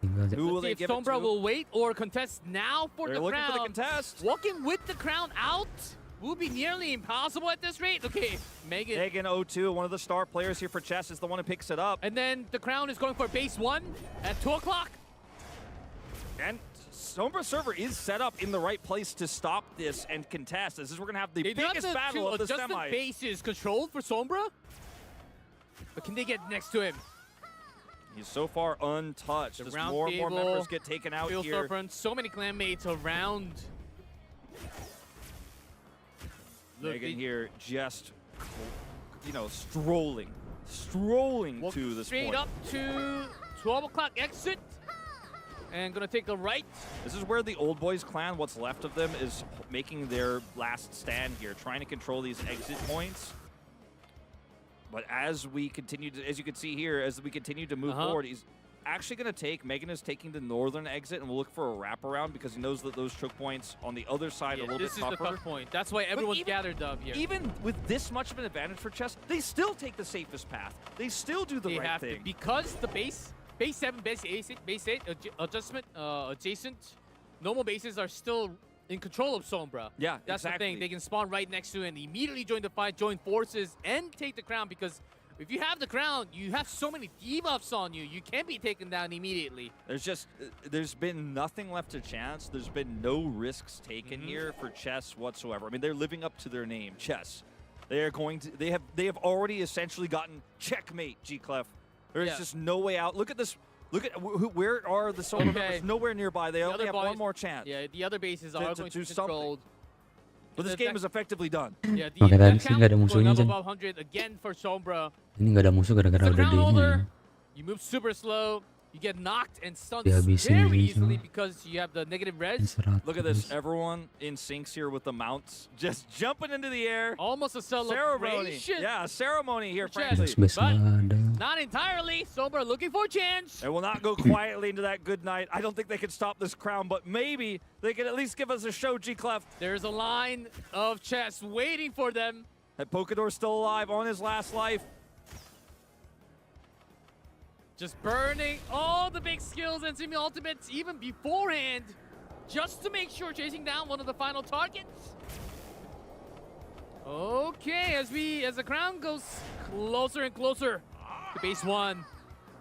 Tinggal Who will Let's see they if give it Sombra to? will wait or contest now for They're the looking crown. for the contest. Walking with the crown out will be nearly impossible at this rate. Okay, Megan. Megan 02, one of the star players here for Chess, is the one who picks it up. And then the crown is going for base 1 at 2 o'clock. And Sombra server is set up in the right place to stop this and contest. This is we're going to have the They do have biggest to battle of the adjust the semis. bases controlled for Sombra. But can they get next to him? He's so far untouched. The As round more and more table, members get taken out Phil here. Storefront, so many clanmates around. Look, Megan here just, strolling to this straight point. up to 12 o'clock exit. And gonna take a right. This is where the Old Boys clan, what's left of them, is making their last stand here, trying to control these exit points. But as we continue to, as you can see here, as we continue to move forward, he's actually going to take, Megan is taking the northern exit and we'll look for a wraparound because he knows that those choke points on the other side are a little bit tougher. This is the tough point. That's why everyone's gathered up here. Even with this much of an advantage for Chess, they still take the safest path. They still do the right thing. Because the base 7, base 8 adjustment, adjacent, normal bases are still in control of Sombra. Yeah, That's the exactly. thing. They can spawn right next to it and immediately join the fight, join forces, and take the crown because if you have the crown, you have so many debuffs on you. You can't be taken down immediately. There's been nothing left to chance. There's been no risks taken here for Chess whatsoever. I mean, they're living up to their name, Chess. They have already essentially gotten checkmate, G-Clef. There's just no way out. Look at this. Look at where are the Sombra members? Nowhere nearby. They only have one more chance. Yeah, the other bases are going to do be controlled. But this game is effectively done. Yeah, the Makanya tadi sih count nggak ada going musuhnya, up Jan. above 100 again for Sombra. Ini nggak ada musuh gara-gara The udah crown di ini. holder, you move super slow. You get knocked and stunned Dihabisin very gitu. easily because you have the negative res. Look at this. Everyone in syncs here with the mounts. Just jumping into the air. Almost a Ceremony. celebration. Yeah, a ceremony here, For Chess. frankly. Base nggak ada. Not entirely. Sombra looking for a chance. They will not go quietly into that good night. I don't think they can stop this crown, but maybe they can at least give us a show, G-Clef. There's a line of Chess waiting for them. That Pokador's still alive on his last life. Just burning all the big skills and semi-ultimates even beforehand, just to make sure chasing down one of the final targets. Okay, as the crown goes closer and closer to base 1,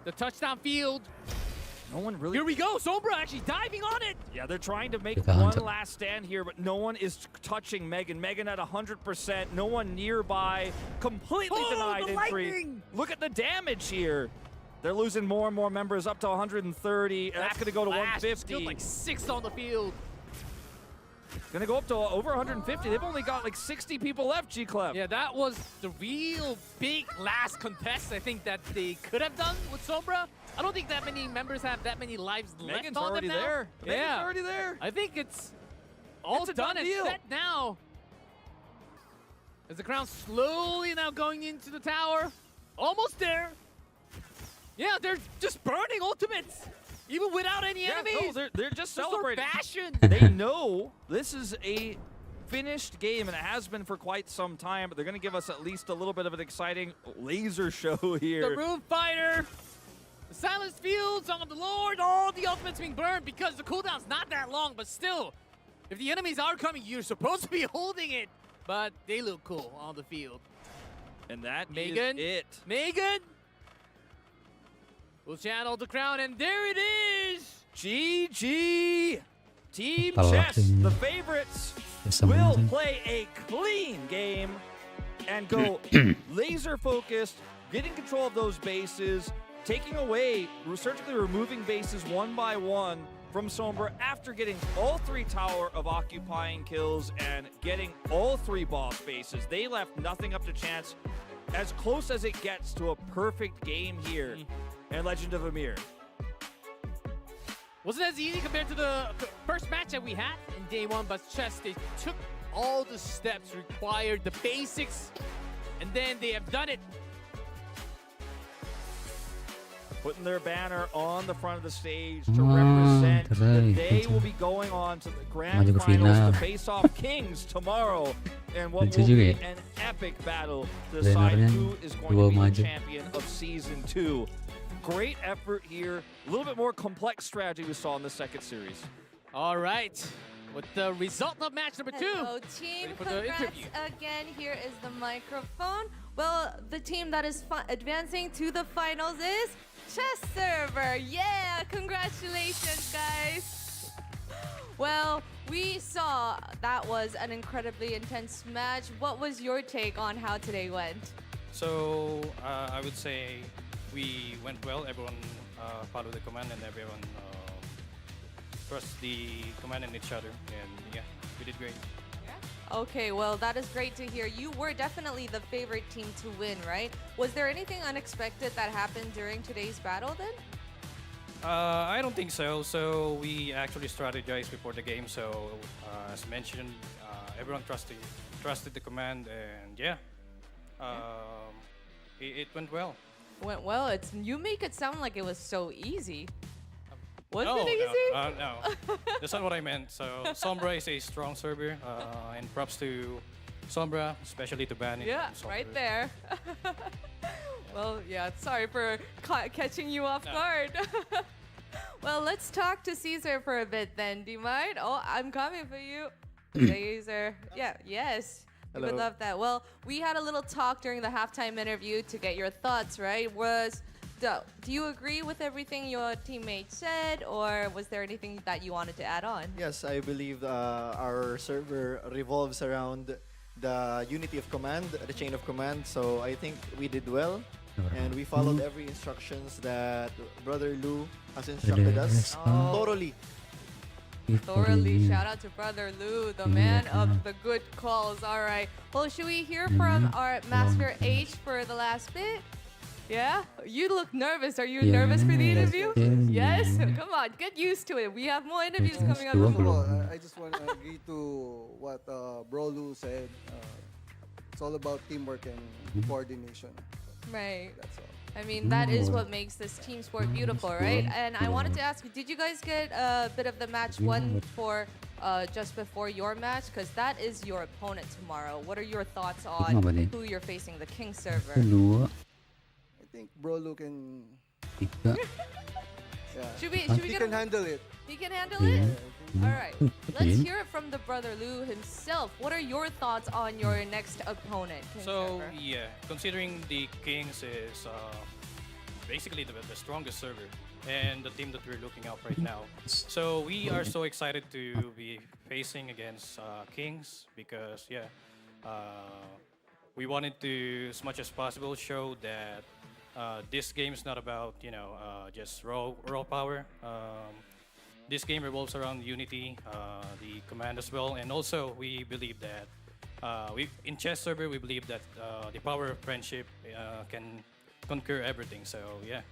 the touchdown field. No one really... Here we go, Sombra actually diving on it. Yeah, they're trying to make Kita one hancur. last stand here, but no one is touching Megan. Megan at 100%, no one nearby, completely denied the entry. lightning! Look at the damage here. They're losing more and more members up to 130. That's going to go to Flash, 150. still like 6 on the field. Going to go up to over 150. They've only got like 60 people left, G-Clef. Yeah, that was the real big last contest I think that they could have done with Sombra. I don't think that many members have that many lives Megan's left on already them now. there. Yeah. Megan's already there. I think it's all It's a done done and deal. set now. As the crown slowly now going into the tower. Almost there. Yeah, they're just burning ultimates. Even without any enemies. No, they're just Just celebrating. fashion. They know this is a finished game, and it has been for quite some time, but they're going to give us at least a little bit of an exciting laser show here. The Room Fighter. The Silence Fields on the Lord. All the ultimates being burned because the cooldown's not that long, but still, if the enemies are coming, you're supposed to be holding it. But they look cool on the field. And that Megan. is it. Megan will channel the crown, and there it is. GG! Team Palak Chess, ini. the favorites, Bisa will menang. play a clean game and go laser focused, getting control of those bases, taking away, surgically removing bases one by one from Sombra after getting all 3 tower of occupying kills and getting all 3 boss bases. They left nothing up to chance. As close as it gets to a perfect game here in Legend of Ymir. Wasn't as easy compared to the first match that we had in day 1, but Chess, they took all the steps required, the basics, and then they have done it. Putting their banner on the front of the stage to represent that right. they will be going on to the grand Maju ke finals final. to face off Kings tomorrow in what Lucu will juga be ya. an epic battle to decide Bannernya who is going dua to be maju. the champion of Season 2. Great effort here. A little bit more complex strategy we saw in the second series. All right, with the result of match number 2. Hello, team. Ready for the Congrats interview. again. Here is the microphone. Well, the team that is advancing to the finals is Chess Server. Yeah, congratulations, guys. Well, we saw that was an incredibly intense match. What was your take on how today went? So I would say we went well. Everyone followed the command and everyone trust the command in each other. And yeah, we did great. Okay, well, that is great to hear. You were definitely the favorite team to win, right? Was there anything unexpected that happened during today's battle then? I don't think so. So we actually strategized before the game. So as mentioned, everyone trusted the command, and yeah, it went well. Went well. You make it sound like it was so easy. Was No, it easy? no, that's not what I meant. So Sombra is a strong server, and props to Sombra, especially to ban it. Yeah, Sombra. right there. Well, yeah, sorry for catching you off No. guard. Well, let's talk to Caesar for a bit then. Do you mind? Oh, I'm coming for you. Caesar. Yeah, yes. We would Hello. love that. Well, we had a little talk during the halftime interview to get your thoughts, right? Do you agree with everything your teammate said, or was there anything that you wanted to add on? Yes, I believe our server revolves around the unity of command, the chain of command. So I think we did well, and we followed every instructions that Brother Lou has instructed us thoroughly. Thoroughly. Shout out to Brother Lou, the man of the good calls. All right. Well, should we hear from our Master H for the last bit? Yeah? You look nervous. Are you nervous for the interview? Yes? Come on, get used to it. We have more interviews coming up. First of all, I just want to agree to what Bro Lou said. It's all about teamwork and coordination. Right. That's all. I mean, that is what makes this team sport beautiful, right? And I wanted to ask you, did you guys get a bit of the match one for just before your match? Because that is your opponent tomorrow. What are your thoughts on who you're facing, the King server? I think Bro Lou can. Tiga. Yeah. Should we He get can handle it. He can handle it? All right. Let's hear it from the Brother Lou himself. What are your thoughts on your next opponent, King So server? yeah, considering the Kings is basically the strongest server and the team that we're looking at right now. So we are so excited to be facing against Kings because we wanted to, as much as possible, show that this game is not about just raw power. This game revolves around unity, the command as well, and also we believe that in chess server we believe that the power of friendship can conquer everything. So yeah.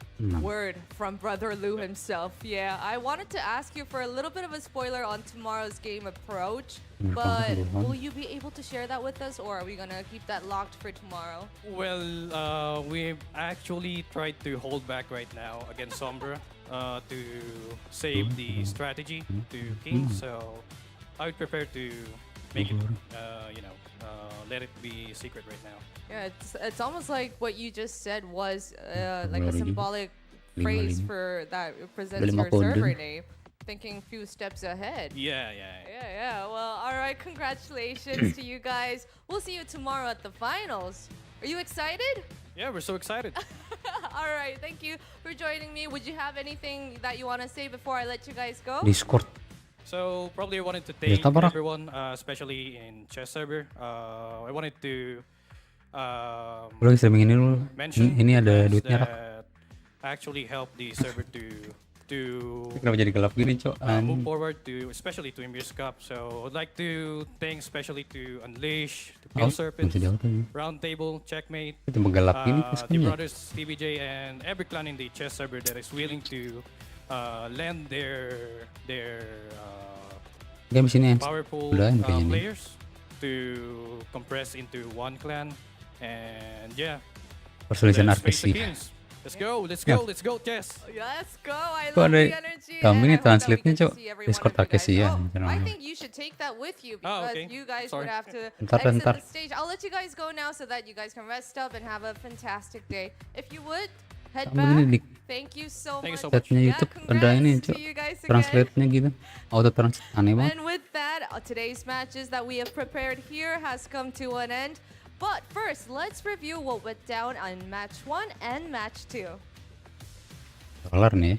Word from Brother Lou himself. Yeah, I wanted to ask you for a little bit of a spoiler on tomorrow's game approach, but will you be able to share that with us, or are we gonna keep that locked for tomorrow? Well, we've actually tried to hold back right now against Sombra to save the strategy to King. So I would prefer to make it, let it be secret right now. Yeah, it's almost like what you just said was like a symbolic phrase for that represents your server name. Thinking a few steps ahead. Yeah. Well, all right. Congratulations to you guys. We'll see you tomorrow at the finals. Are you excited? Yeah, we're so excited. All right. Thank you for joining me. Would you have anything that you want to say before I let you guys go? Discord. So probably I wanted to thank everyone, especially in chess server. I wanted to Lagi streaming ini dulu. mention Ini ada events duitnya, Rak. that actually help the server to Kenapa jadi gelap gini, Cok? move forward to, especially to Ymir's Cup. So I'd like to thank especially to Unleash, to Pale Serpents, masih jauh tuh. Roundtable, Checkmate, Itu gelap gini the kesini. brothers TBJ, and every clan in the chess server that is willing to lend their Game sini powerful udahan kayaknya nih. players to compress into one clan. And yeah, Perselisihan let's face the artis sih. Kings. Let's go, chess. Let's go. I Kok love ada the energy. kami and nih I hope that we translate-nya, get to Cok. see every Discord one of you guys. Takeshi ya. I think you should take that with you because okay. you guys Sorry. would have to Ntar. exit the stage. I'll let you guys go now so that you guys can rest up and have a fantastic day. If you would, head Kamu back. ini di Thank you so Thank you much. so much. chatnya Yeah, YouTube ada ini, congrats Cok. to you guys again. Translate-nya gitu. Auto translate aneh banget. And with that, today's matches that we have prepared here has come to an end. But first, let's review what went down on match 1 and match 2. Kelar nih.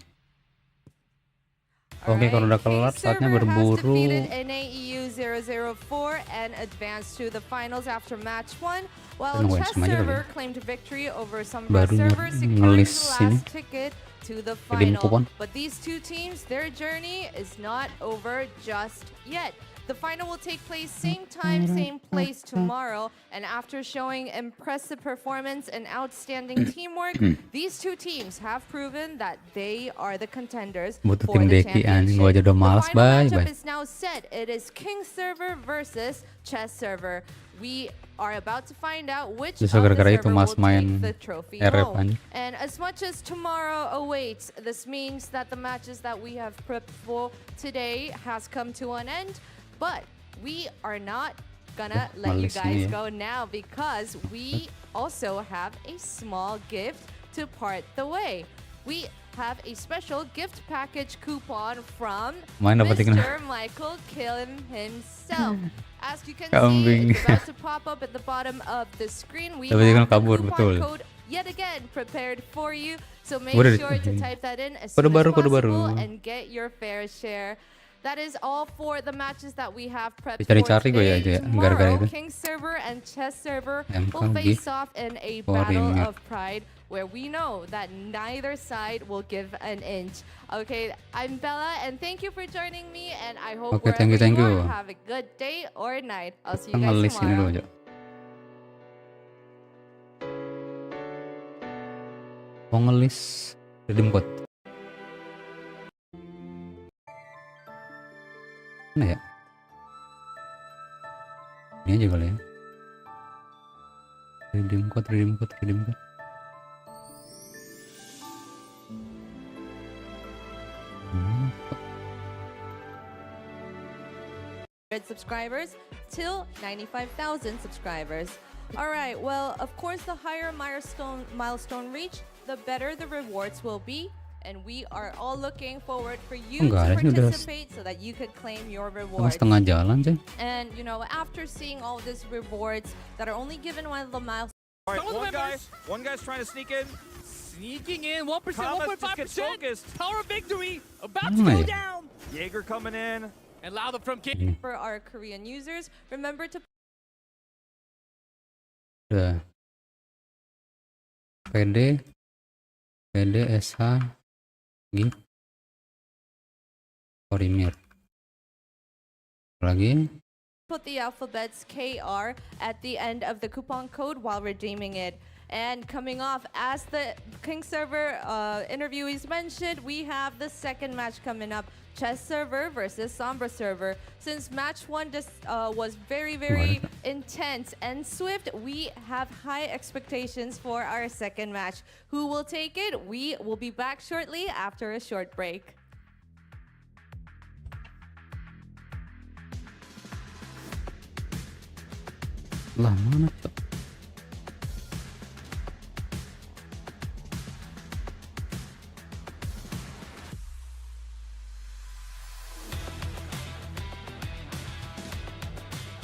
Oke, kalau udah kelar saatnya berburu. Defeated NAEU 004 and advanced to the finals after match 1, while Nungguin Chess sama aja kali Server ya. claimed victory over Sombra Baru Server, securing the ngelis ini. last ticket to the Kirim final. kupon. But these two teams, their journey is not over just yet. The final will take place same time, same place tomorrow. And after showing impressive performance and outstanding teamwork, these two teams have proven that they are the contenders Butuh for tim the Deki anjing, gua aja championship. udah malas, The final bye, matchup bye. is now set. It is King Server versus Chess Server. We are about to find out which of Justru the gara-gara itu server Mas will main take the trophy RF home. anjing. And as much as tomorrow awaits, this means that the matches that we have prepped for today has come to an end. But we are not gonna let you Malis guys ini ya. go now because we also have a small gift to part the way. We have a special gift package coupon from Main dapat ikan. Mr. Michael Killen himself. As you can Kambing. see, it's about to pop up at the bottom of the screen. We Dapat ikan have the kabur, coupon betul. code yet again prepared for you. So make Udah sure to di- type that in as Kode soon as baru, kode possible baru. and get your fair share. That is all for the matches that we have prepped for Dicari-cari gue ya today. aja, gara-gara Tomorrow, itu. King server and chess server MK will face gift off in a for battle Ymir. of pride where we know that neither side will give an inch. Okay, I'm Bella and thank you for joining me and I hope Okay, wherever thank you you. are, have a good day or night. I'll see you Kita guys ngelis ini dulu tomorrow. aja. Mau ngelis redeem code. Mana ya? Ini aja kali ya. Redeem code. Subscribers till 95,000 subscribers. All right, well, of course, the higher milestone reach, the better the rewards will be. And we are all looking forward for you to Enggak, ini udah participate so that you could claim your Sama rewards. setengah jalan sih. And, you know, after seeing all these rewards that are only given while the milestones All right, Some of the members- one guy's trying to sneak in. Sneaking in 1%, Thomas just gets 1.5%. focused. Power of victory about to Mana go ya? down. Jaeger coming in. And louder from King. for our Korean users, remember to Udah. PD SH gift for Ymir. Lagi. put the alphabets KR at the end of the coupon code while redeeming it. And coming off, as the King server interviewees mentioned, we have the second match coming up, Chess server versus Sombra server. Since match one was very, very intense and swift, we have high expectations for our second match. Who will take it? We will be back shortly after a short break. Lah mana cok?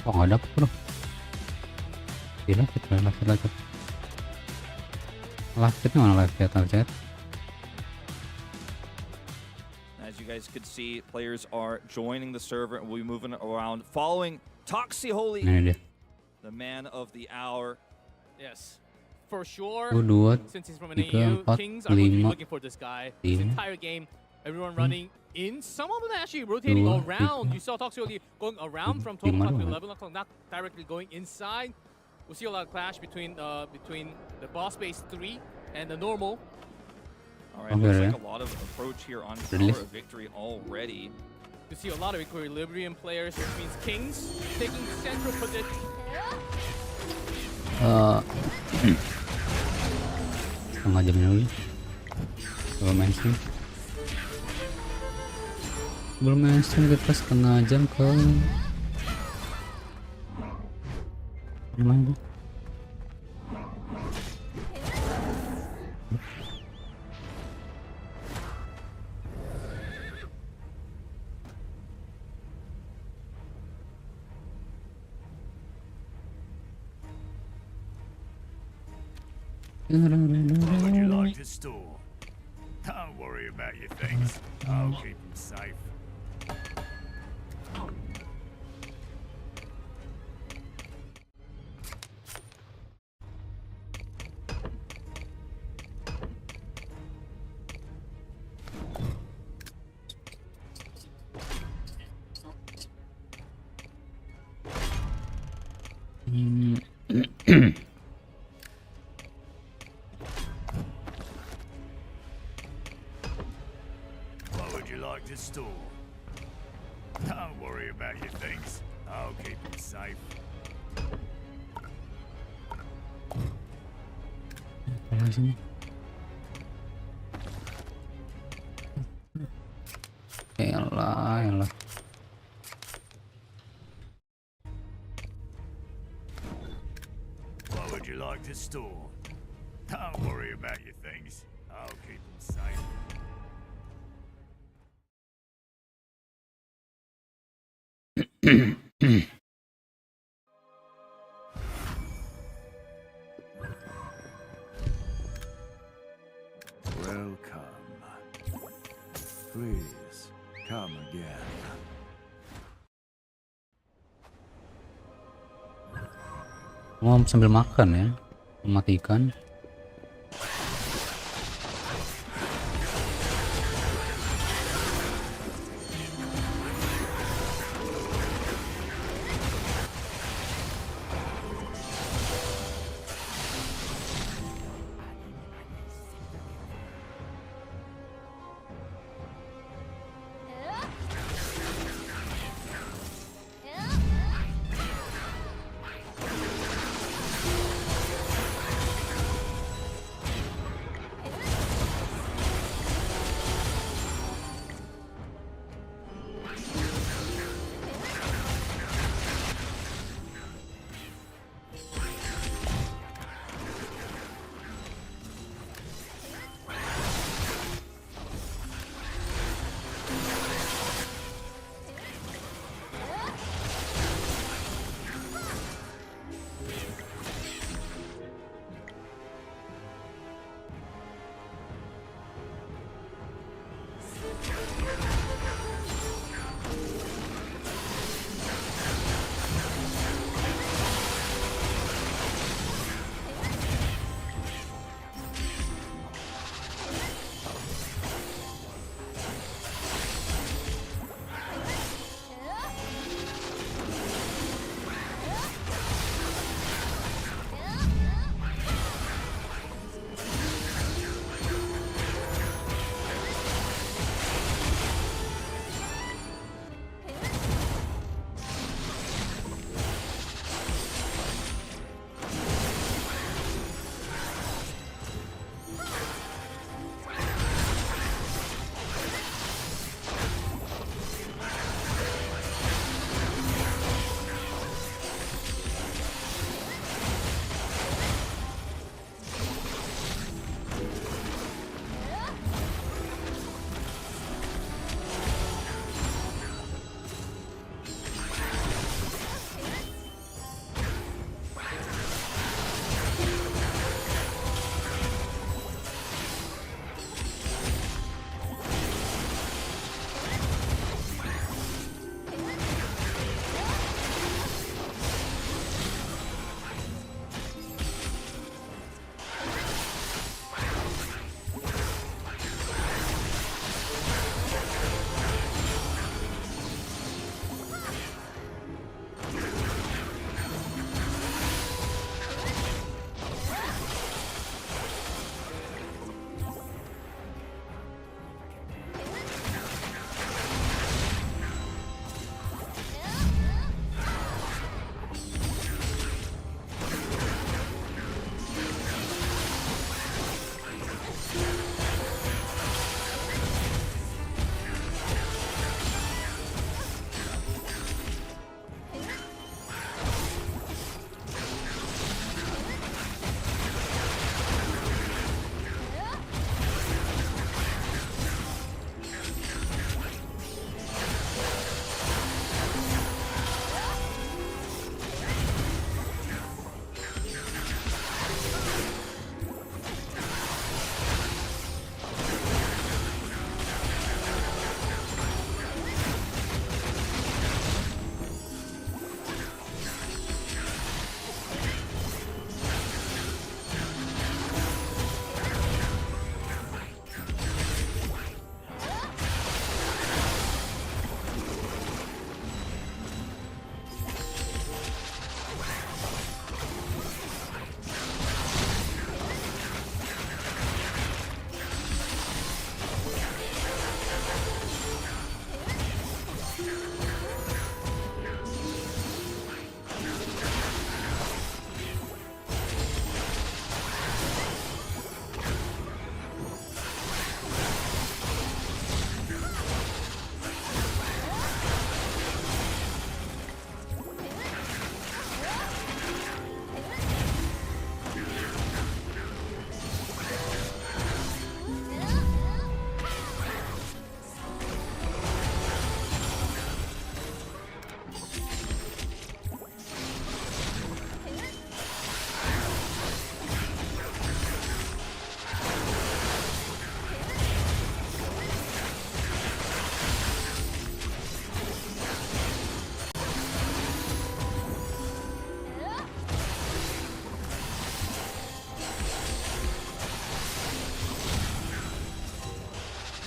Oh nggak dapet bro. Gila kita live chat. Live chatnya mana live chat? As you guys could see, players are joining the server and we'll be moving around, following Toxi Holy, Ini dia. the man of the hour. Yes, for sure. 1, 2, Since he's from an 3, AU, 4, Kings are going to be 5, looking for this guy. This 6, entire game, everyone running in. Some of them actually rotating 2, around. 3, You saw Toxicity going around from 12 5 o'clock to naman. 11 o'clock, not directly going inside. We'll see a lot of clash between the boss base 3 and the normal. All right, Okay, looks yeah. like a lot of approach here on Really? Tower of Victory already. You see a lot of equilibrium players, which means Kings taking central position. Setengah jam dulu. Belum mainstream. Belum mainstream kita setengah jam ke. Gimana? What would you like to store? Don't worry about your things. I'll keep them safe. What would you like to store? Don't worry about your things. I'll keep them safe. Apa sini? Elah. What would you like to store? Don't worry about your things. I'll keep them safe. Welcome. Please, come again. Mau sambil makan ya, mematikan.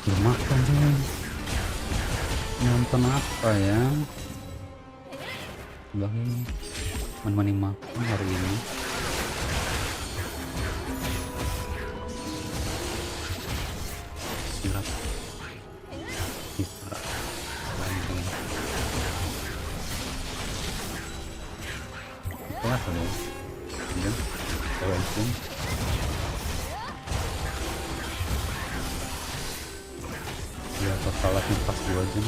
Belum makan sih. Nonton apa ya? Bagi menemani makan hari ini. Sirat. Sirat. Langsung. Kelas ya. Ya. Langsung. Ya totalnya pas 2 jam.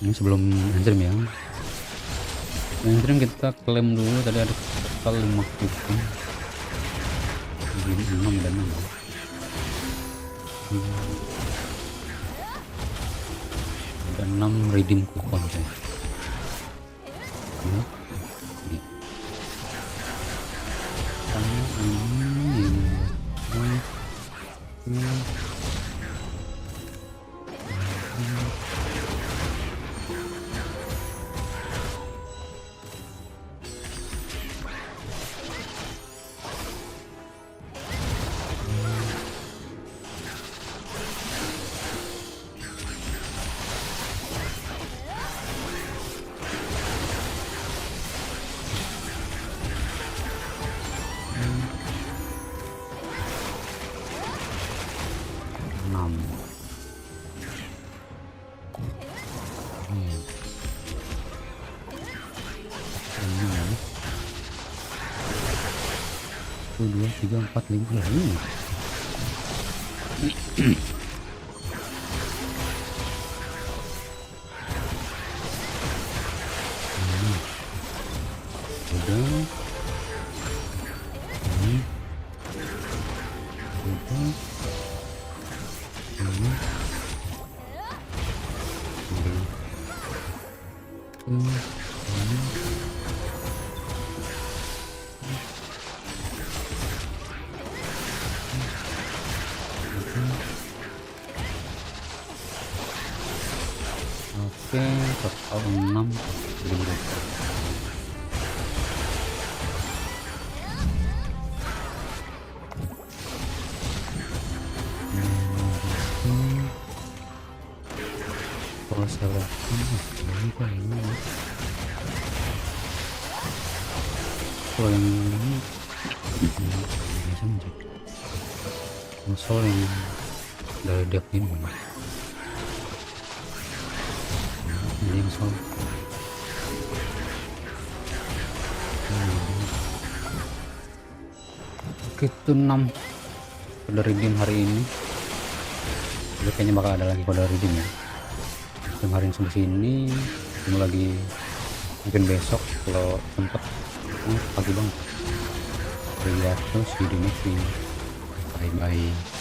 Ini sebelum handstream ya. Handstream kita klaim dulu, tadi ada total 5 kupon. 6 dan 6. Ada 6 redeem kupon saya. Ini. Dua, tiga, empat, lima. Udah. Oke, total 6 kalau salah kalau yang ini biasa mencet konsol yang dari deck ini ini konsol oke itu 6 kode redeem hari ini. Jadi kayaknya bakal ada lagi kode redeem ya. Kemarin sampai sini, ketemu lagi mungkin besok kalau sempet. Pagi banget. See you di next video. Bye bye.